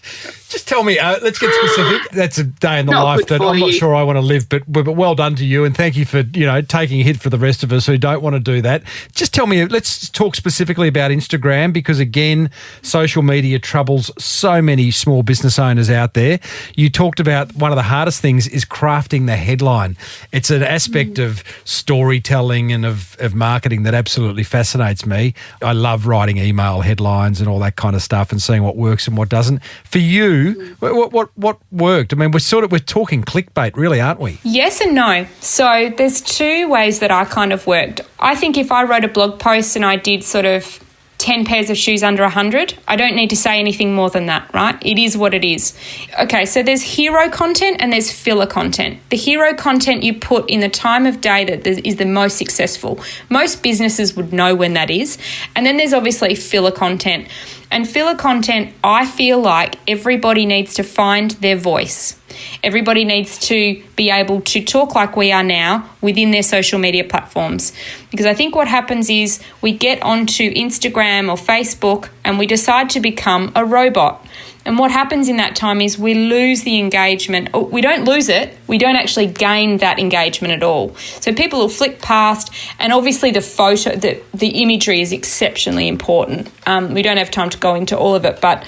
Just tell me, let's get specific. That's a day in the life that I'm not sure I want to live, but well done to you, and thank you for, you know, taking a hit for the rest of us who don't want to do that. Just tell me, let's talk specifically about Instagram, because again, social media troubles so many small business owners out there. You talked about one of the hardest things is crafting the headline. It's an aspect of storytelling and of marketing that absolutely fascinates me. I love writing email headlines and all that kind of stuff and seeing what works and what doesn't. For you, what worked? I mean, we're talking clickbait, really, aren't we? Yes and no. So there's two ways that I kind of worked. I think if I wrote a blog post and I did sort of 10 pairs of shoes under 100, I don't need to say anything more than that, right? It is what it is. Okay, so there's hero content and there's filler content. The hero content you put in the time of day that is the most successful. Most businesses would know when that is. And then there's obviously filler content. And filler content, I feel like everybody needs to find their voice. Everybody needs to be able to talk like we are now within their social media platforms. Because I think what happens is we get onto Instagram or Facebook and we decide to become a robot. And what happens in that time is we lose the engagement. We don't lose it. We don't actually gain that engagement at all. So people will flick past, and obviously the photo, the imagery is exceptionally important. We don't have time to go into all of it, but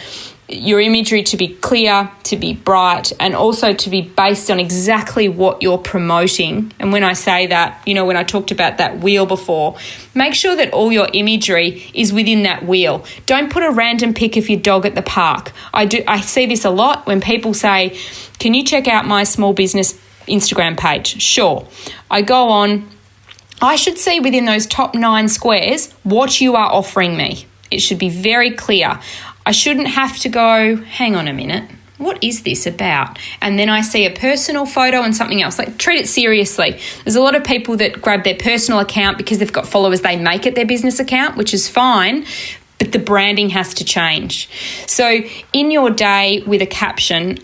your imagery to be clear, to be bright, and also to be based on exactly what you're promoting. And when I say that, you know, when I talked about that wheel before, make sure that all your imagery is within that wheel. Don't put a random pic of your dog at the park. I see this a lot when people say, can you check out my small business Instagram page? Sure. I go on. I should see within those top 9 squares what you are offering me. It should be very clear. I shouldn't have to go, hang on a minute, what is this about? And then I see a personal photo and something else. Like, treat it seriously. There's a lot of people that grab their personal account because they've got followers, they make it their business account, which is fine, but the branding has to change. So in your day with a caption,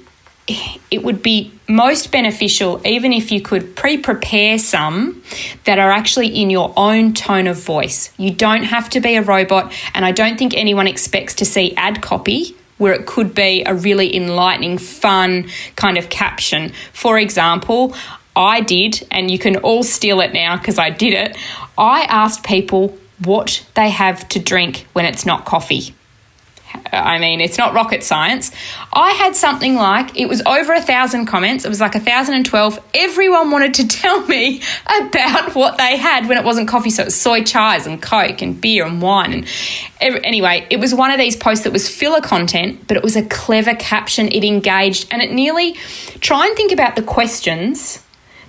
it would be most beneficial, even if you could pre-prepare some that are actually in your own tone of voice. You don't have to be a robot, and I don't think anyone expects to see ad copy where it could be a really enlightening, fun kind of caption. For example, I did, and you can all steal it now because I did it, I asked people what they have to drink when it's not coffee. I mean, it's not rocket science. I had something like, it was over 1,000 comments. It was like 1,012. Everyone wanted to tell me about what they had when it wasn't coffee. So it was soy chais and Coke and beer and wine. And anyway, it was one of these posts that was filler content, but it was a clever caption. It engaged, and it nearly, try and think about the questions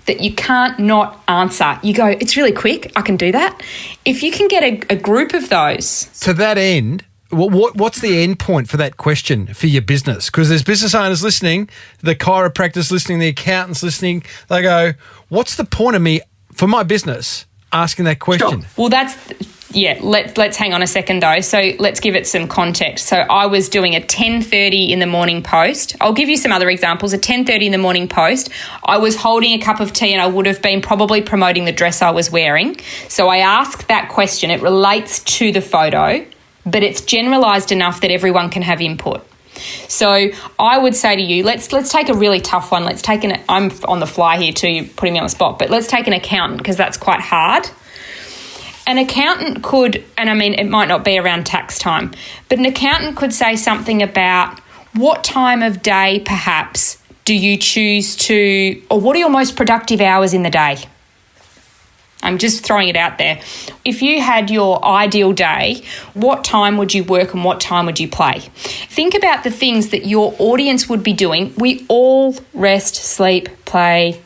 that you can't not answer. You go, it's really quick, I can do that. If you can get a group of those. To that end, what's the end point for that question for your business? Because there's business owners listening, the chiropractors listening, the accountants listening. They go, what's the point of me for my business asking that question? Sure. Well, let's hang on a second though. So let's give it some context. So I was doing a 10:30 in the morning post. I'll give you some other examples. A 10:30 in the morning post. I was holding a cup of tea and I would have been probably promoting the dress I was wearing. So I asked that question. It relates to the photo, but it's generalised enough that everyone can have input. So I would say to you, let's take a really tough one. I'm on the fly here too, you're putting me on the spot, but let's take an accountant because that's quite hard. An accountant could, and I mean, it might not be around tax time, but an accountant could say something about what time of day perhaps do you choose to, or what are your most productive hours in the day? I'm just throwing it out there. If you had your ideal day, what time would you work and what time would you play? Think about the things that your audience would be doing. We all rest, sleep, play,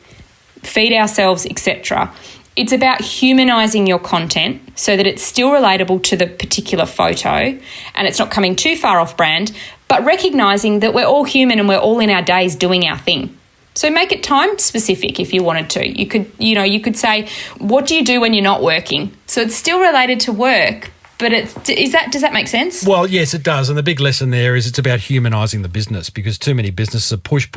feed ourselves, etc. It's about humanising your content so that it's still relatable to the particular photo and it's not coming too far off brand, but recognising that we're all human and we're all in our days doing our thing. So make it time specific if you wanted to. You could say, what do you do when you're not working? So it's still related to work, but does that make sense? Well, yes, it does. And the big lesson there is it's about humanising the business because too many businesses are push,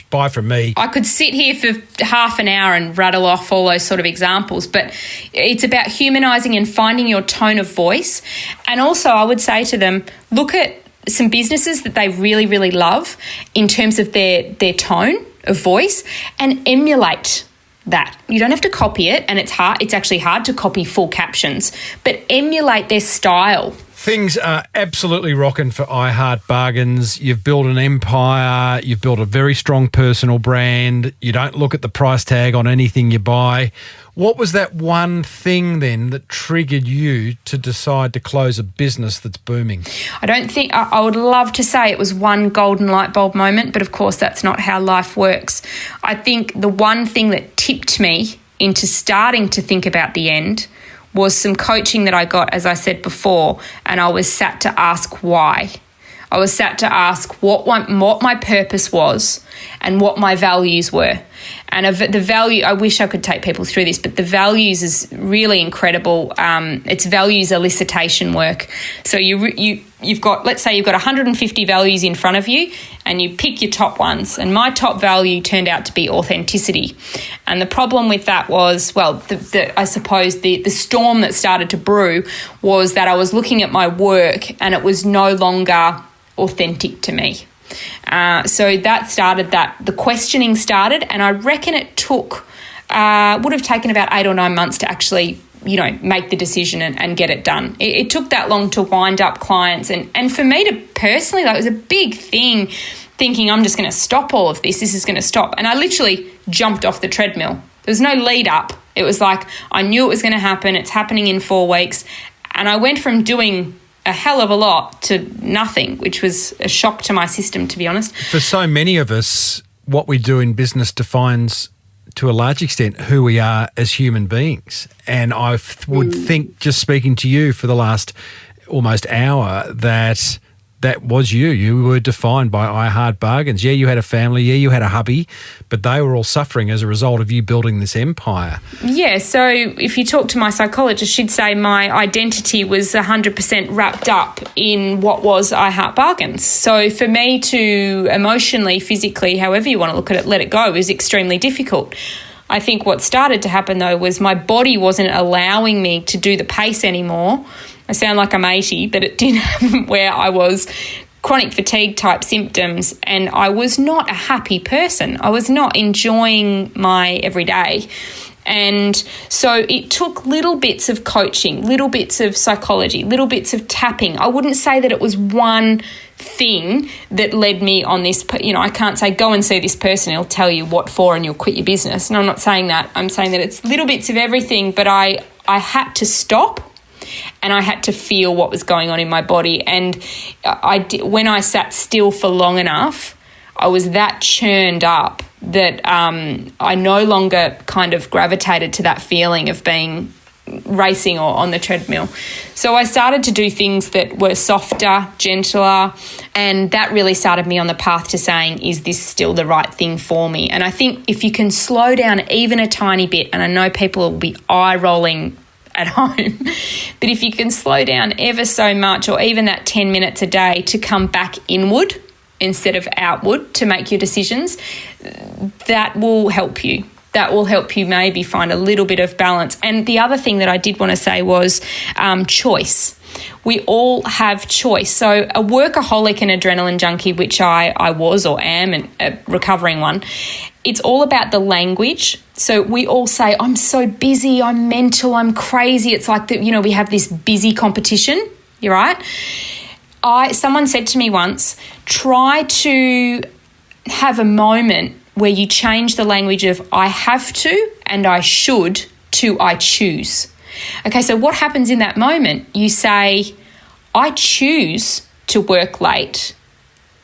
buy from me. I could sit here for half an hour and rattle off all those sort of examples, but it's about humanising and finding your tone of voice. And also I would say to them, look at some businesses that they really, really love in terms of their tone of voice and emulate that. You don't have to copy it, and it's actually hard to copy full captions, but emulate their style. Things are absolutely rocking for I Heart Bargains. You've built an empire. You've built a very strong personal brand. You don't look at the price tag on anything you buy. What was that one thing then that triggered you to decide to close a business that's booming? I would love to say it was one golden light bulb moment, but of course that's not how life works. I think the one thing that tipped me into starting to think about the end was some coaching that I got, as I said before, and I was sat to ask why. I was sat to ask what my purpose was and what my values were. And the value, I wish I could take people through this, but the values is really incredible. It's values elicitation work. So you've got, let's say you've got 150 values in front of you and you pick your top ones. And my top value turned out to be authenticity. And the problem with that was, well, I suppose the storm that started to brew was that I was looking at my work and it was no longer authentic to me. So that started the questioning started, and I reckon it would have taken about 8 or 9 months to actually, make the decision and get it done. It took that long to wind up clients. And for me to personally, that was a big thing, thinking I'm just going to stop all of this. This is going to stop. And I literally jumped off the treadmill. There was no lead up. It was like, I knew it was going to happen. It's happening in 4 weeks. And I went from doing a hell of a lot to nothing, which was a shock to my system, to be honest. For so many of us, what we do in business defines to a large extent who we are as human beings. And I would think, just speaking to you for the last almost hour, that that was you. You were defined by I Heart Bargains. Yeah, you had a family. Yeah, you had a hubby, but they were all suffering as a result of you building this empire. Yeah, so if you talk to my psychologist, she'd say my identity was 100% wrapped up in what was I Heart Bargains. So for me to emotionally, physically, however you want to look at it, let it go was extremely difficult. I think what started to happen, though, was my body wasn't allowing me to do the pace anymore. I sound like I'm 80, but it did happen where I was chronic fatigue type symptoms and I was not a happy person. I was not enjoying my everyday. And so it took little bits of coaching, little bits of psychology, little bits of tapping. I wouldn't say that it was one thing that led me on this, I can't say go and see this person, he'll tell you what for and you'll quit your business. No, I'm not saying that. I'm saying that it's little bits of everything, but I had to stop and I had to feel what was going on in my body. And when I sat still for long enough, I was that churned up that I no longer kind of gravitated to that feeling of being racing or on the treadmill. So I started to do things that were softer, gentler, and that really started me on the path to saying, is this still the right thing for me? And I think if you can slow down even a tiny bit, and I know people will be eye-rolling at home, but if you can slow down ever so much or even that 10 minutes a day to come back inward instead of outward to make your decisions, that will help you. That will help you maybe find a little bit of balance. And the other thing that I did want to say was choice. We all have choice. So a workaholic and adrenaline junkie, which I was or am, and a recovering one, it's all about the language. So we all say, I'm so busy, I'm mental, I'm crazy. It's like that, we have this busy competition. You're right. Someone said to me once, try to have a moment where you change the language of I have to and I should to I choose. Okay, so what happens in that moment? You say, I choose to work late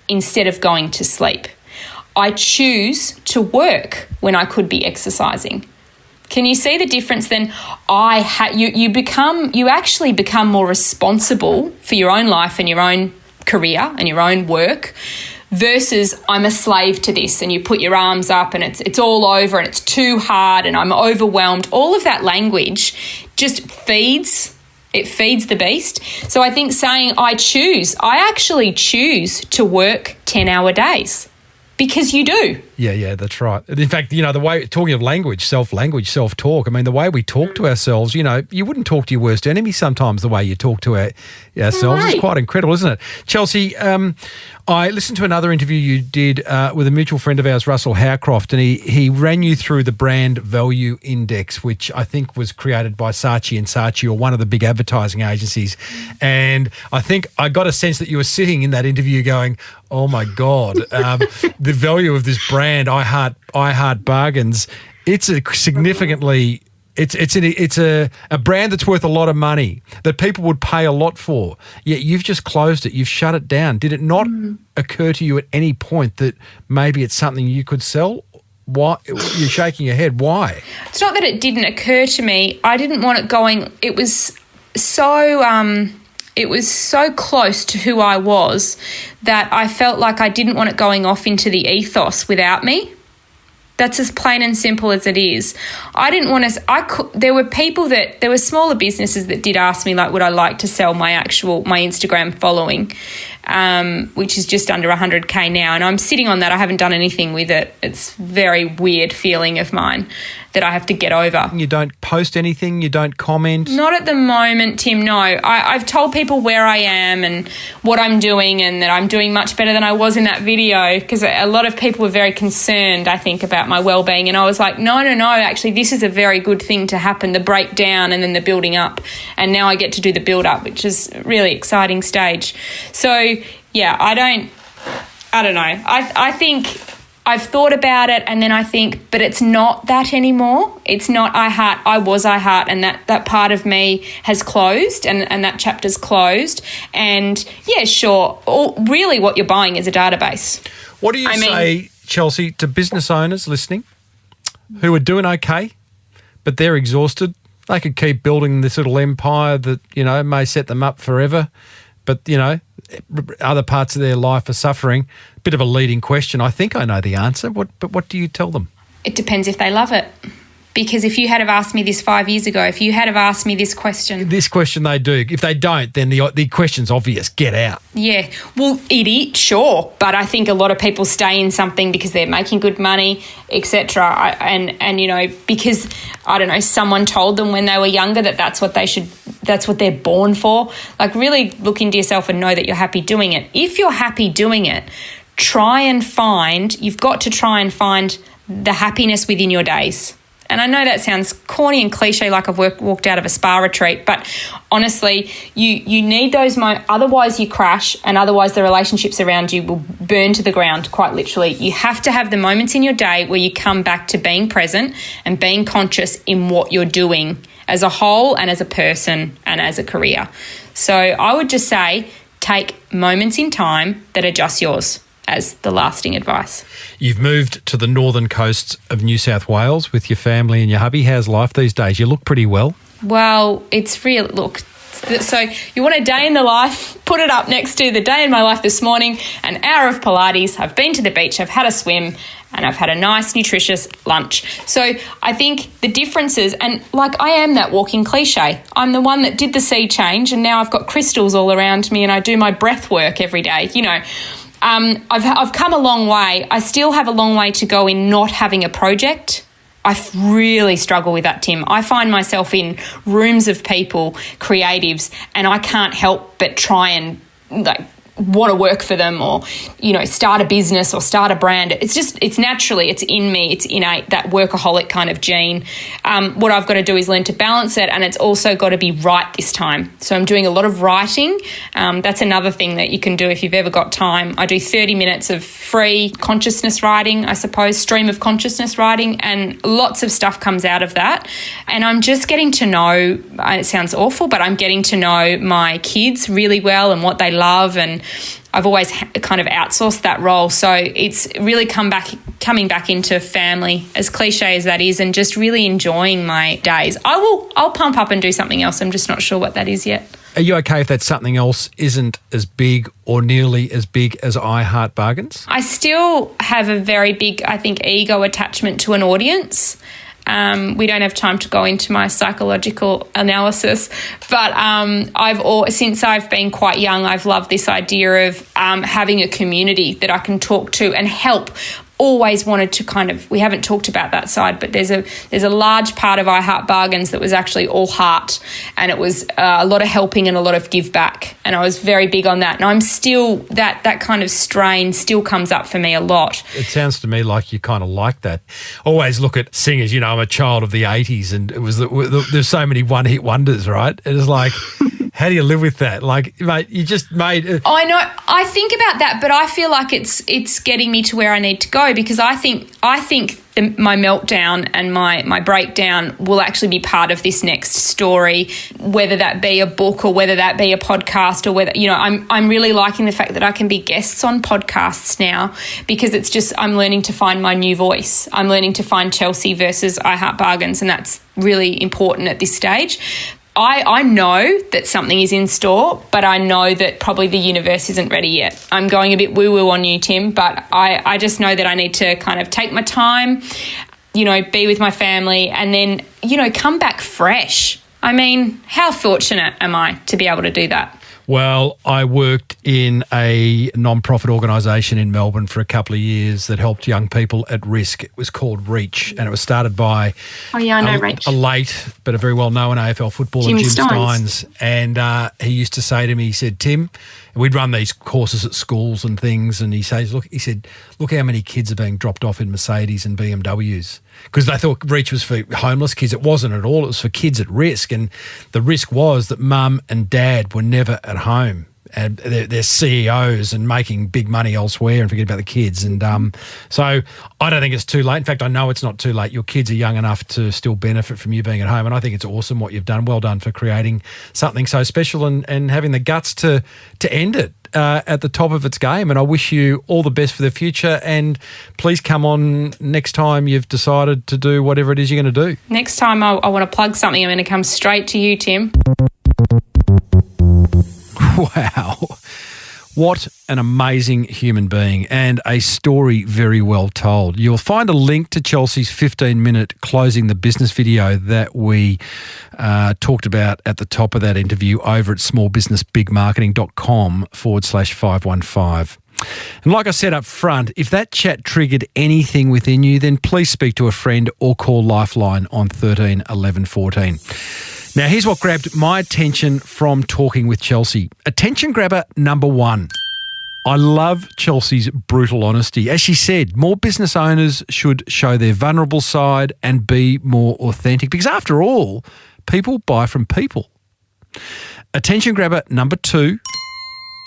instead of going to sleep. I choose to work when I could be exercising. Can you see the difference then? You actually become more responsible for your own life and your own career and your own work versus I'm a slave to this and you put your arms up and it's all over and it's too hard and I'm overwhelmed. All of that language just feeds the beast. So I think saying I actually choose to work 10-hour days. Because you do. Yeah, that's right. In fact, the way, talking of language, self-talk, I mean, the way we talk to ourselves, you wouldn't talk to your worst enemy sometimes the way you talk to ourselves. Right. It's quite incredible, isn't it? Chelsea, I listened to another interview you did with a mutual friend of ours, Russell Howcroft, and he ran you through the brand value index, which I think was created by Saatchi & Saatchi, or one of the big advertising agencies. And I think I got a sense that you were sitting in that interview going, oh my God, the value of this brand, I Heart Bargains, it's a significantly... It's a brand that's worth a lot of money that people would pay a lot for. Yet you've just closed it. You've shut it down. Did it not occur to you at any point that maybe it's something you could sell? Why? You're shaking your head. Why? It's not that it didn't occur to me. I didn't want it going. It was so close to who I was that I felt like I didn't want it going off into the ethos without me. That's as plain and simple as it is. I didn't want to. There were smaller businesses that did ask me, like, would I like to sell my Instagram following, which is just under 100K now, and I'm sitting on that. I haven't done anything with it. It's a very weird feeling of mine that I have to get over. You don't post anything? You don't comment? Not at the moment, Tim, no. I've told people where I am and what I'm doing and that I'm doing much better than I was in that video, because a lot of people were very concerned, I think, about my well-being, and I was like, no, actually this is a very good thing to happen, the breakdown and then the building up, and now I get to do the build-up, which is a really exciting stage. So, yeah, I don't know. I think I've thought about it, and then I think, but it's not that anymore. It's not I was I Heart, and that part of me has closed, and that chapter's closed. And yeah, sure, really what you're buying is a database. What do you say, Chelsea, to business owners listening who are doing okay, but they're exhausted? They could keep building this little empire that, may set them up forever. but, other parts of their life are suffering. Bit of a leading question. I think I know the answer. But what do you tell them? It depends if they love it. Because if you had have asked me this 5 years ago, if you had have asked me this question... This question they do. If they don't, then the question's obvious. Get out. Yeah. Well, it sure. But I think a lot of people stay in something because they're making good money, etc. And because, I don't know, someone told them when they were younger that's what they're born for. Like, really look into yourself and know that you're happy doing it. If you're happy doing it, you've got to try and find the happiness within your days. And I know that sounds corny and cliche, like I've walked out of a spa retreat, but honestly, you need those moments. Otherwise you crash, and otherwise the relationships around you will burn to the ground, quite literally. You have to have the moments in your day where you come back to being present and being conscious in what you're doing as a whole and as a person and as a career. So I would just say take moments in time that are just yours as the lasting advice. You've moved to the northern coast of New South Wales with your family and your hubby. How's life these days? You look pretty well. Well, it's real. Look, so you want a day in the life, put it up next to the day in my life this morning, an hour of Pilates. I've been to the beach, I've had a swim, and I've had a nice, nutritious lunch. So I think the differences, and like I am that walking cliche. I'm the one that did the sea change, and now I've got crystals all around me and I do my breath work every day, I've come a long way. I still have a long way to go in not having a project. I really struggle with that, Tim. I find myself in rooms of people, creatives, and I can't help but try and want to work for them or, start a business or start a brand. It's in me, it's innate, that workaholic kind of gene. What I've got to do is learn to balance it, and it's also got to be right this time. So I'm doing a lot of writing. That's another thing that you can do if you've ever got time. I do 30 minutes of free consciousness writing, I suppose, stream of consciousness writing, and lots of stuff comes out of that. And I'm just getting to know, it sounds awful, but I'm getting to know my kids really well and what they love, and I've always kind of outsourced that role. So it's really coming back into family, as cliche as that is, and just really enjoying my days. I'll pump up and do something else. I'm just not sure what that is yet. Are you okay if that something else isn't as big or nearly as big as I Heart Bargains? I still have a very big, I think, ego attachment to an audience. We don't have time to go into my psychological analysis, but since I've been quite young, I've loved this idea of having a community that I can talk to and help. Always wanted to we haven't talked about that side, but there's a large part of I Heart Bargains that was actually all heart, and it was a lot of helping and a lot of give back, and I was very big on that. And I'm still, that kind of strain still comes up for me a lot. It sounds to me like you kind of like that. Always look at singers, I'm a child of the 80s, and it was there's so many one-hit wonders, right? It is like... How do you live with that? Like, mate, you just made... I know. I think about that, but I feel like it's getting me to where I need to go, because I think my meltdown and my breakdown will actually be part of this next story, whether that be a book or whether that be a podcast, or whether, I'm really liking the fact that I can be guests on podcasts now, because it's just, I'm learning to find my new voice. I'm learning to find Chelsea versus I Heart Bargains, and that's really important at this stage. I know that something is in store, but I know that probably the universe isn't ready yet. I'm going a bit woo-woo on you, Tim, but I just know that I need to kind of take my time, be with my family, and then, come back fresh. I mean, how fortunate am I to be able to do that? Well, I worked in a non-profit organisation in Melbourne for a couple of years that helped young people at risk. It was called Reach, and it was started by Reach. A late but a very well-known AFL footballer, Jim Steins. And he used to say to me, he said, Tim, we'd run these courses at schools and things, and he said, look how many kids are being dropped off in Mercedes and BMWs. Because they thought Reach was for homeless kids. It wasn't at all. It was for kids at risk. And the risk was that mum and dad were never at home. And they're CEOs and making big money elsewhere, and forget about the kids. And so I don't think it's too late. In fact, I know it's not too late. Your kids are young enough to still benefit from you being at home. And I think it's awesome what you've done. Well done for creating something so special and having the guts to end it at the top of its game. And I wish you all the best for the future. And please come on next time you've decided to do whatever it is you're going to do. Next time I want to plug something, I'm going to come straight to you, Tim. Wow. What an amazing human being and a story very well told. You'll find a link to Chelsea's 15-minute Closing the Business video that we talked about at the top of that interview over at smallbusinessbigmarketing.com/515. And like I said up front, if that chat triggered anything within you, then please speak to a friend or call Lifeline on 13 11 14. Now, here's what grabbed my attention from talking with Chelsea. Attention grabber number one. I love Chelsea's brutal honesty. As she said, more business owners should show their vulnerable side and be more authentic because, after all, people buy from people. Attention grabber number two.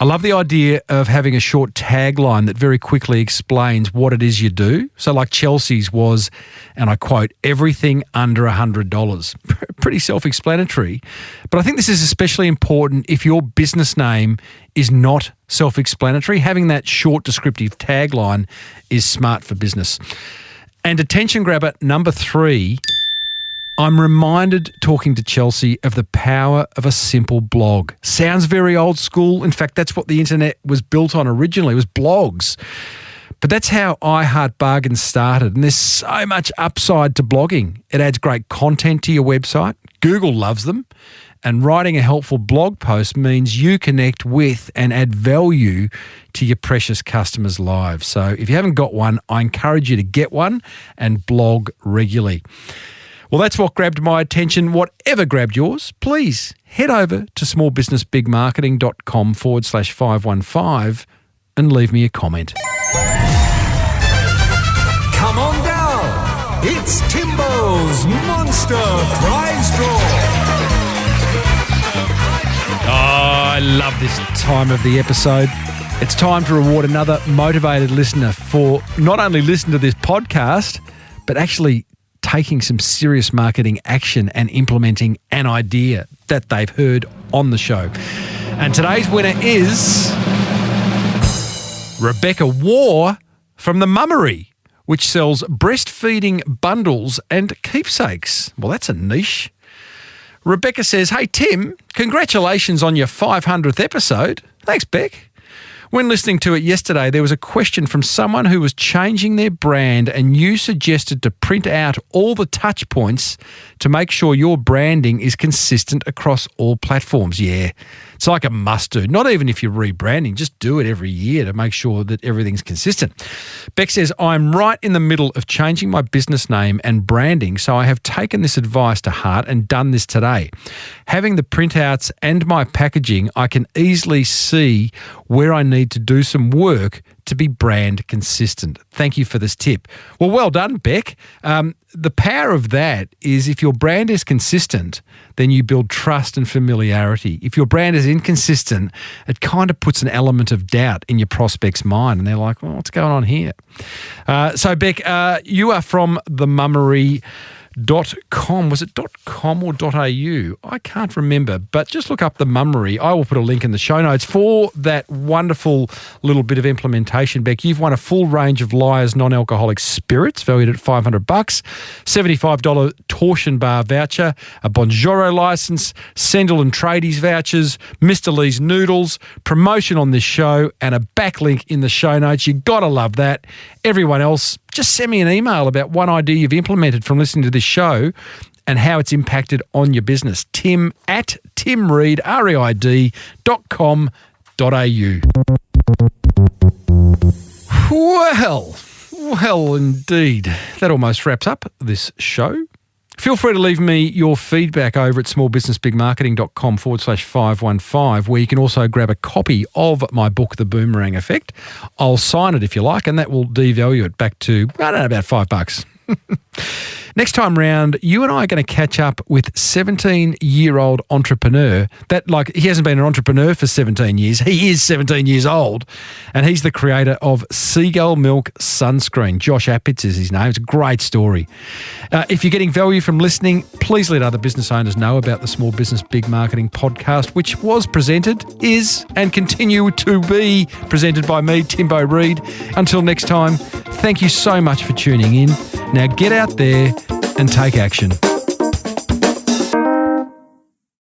I love the idea of having a short tagline that very quickly explains what it is you do. So like Chelsea's was, and I quote, everything under $100. Pretty self-explanatory. But I think this is especially important if your business name is not self-explanatory. Having that short descriptive tagline is smart for business. And attention grabber number three, I'm reminded talking to Chelsea of the power of a simple blog. Sounds very old school. In fact, that's what the internet was built on originally, was blogs. But that's how I Heart Bargains started. And there's so much upside to blogging. It adds great content to your website. Google loves them. And writing a helpful blog post means you connect with and add value to your precious customers' lives. So if you haven't got one, I encourage you to get one and blog regularly. Well, that's what grabbed my attention. Whatever grabbed yours, please head over to smallbusinessbigmarketing.com/515 and leave me a comment. Come on down. It's Timbo's Monster Prize Draw. Oh, I love this time of the episode. It's time to reward another motivated listener for not only listening to this podcast, but actually taking some serious marketing action and implementing an idea that they've heard on the show. And today's winner is Rebecca Waugh from The Mummery, which sells breastfeeding bundles and keepsakes. Well, that's a niche. Rebecca says, "Hey, Tim, congratulations on your 500th episode." Thanks, Beck. When listening to it yesterday, there was a question from someone who was changing their brand and you suggested to print out all the touch points to make sure your branding is consistent across all platforms. Yeah, it's like a must do. Not even if you're rebranding, just do it every year to make sure that everything's consistent. Beck says, "I'm right in the middle of changing my business name and branding, so I have taken this advice to heart and done this today. Having the printouts and my packaging, I can easily see where I need to do some work to be brand consistent. Thank you for this tip." Well done, Beck. The power of that is if your brand is consistent, then you build trust and familiarity. If your brand is inconsistent, it kind of puts an element of doubt in your prospect's mind, and they're like, well, what's going on here? So, Beck, you are from themummery.com. Was it .com or .au? I can't remember, but just look up The Mummery. I will put a link in the show notes for that wonderful little bit of implementation. Beck, you've won a full range of Liars non-alcoholic spirits valued at $500, $75 Torsion Bar voucher, a Bonjoro license, Sendel and Tradies vouchers, Mr. Lee's noodles, promotion on this show, and a backlink in the show notes. You got to love that. Everyone else, just send me an email about one idea you've implemented from listening to this show and how it's impacted on your business. Tim at timreid.com.au. Well, indeed. That almost wraps up this show. Feel free to leave me your feedback over at smallbusinessbigmarketing.com/515, where you can also grab a copy of my book, The Boomerang Effect. I'll sign it if you like, and that will devalue it back to, I don't know, about $5. Next time round, you and I are going to catch up with 17-year-old entrepreneur that, like, he hasn't been an entrepreneur for 17 years. He is 17 years old, and he's the creator of Seagull Milk Sunscreen. Josh Appitz is his name. It's a great story. If you're getting value from listening, please let other business owners know about the Small Business Big Marketing podcast, which was presented, is, and continue to be presented by me, Timbo Reid. Until next time, thank you so much for tuning in. Now get out there and take action.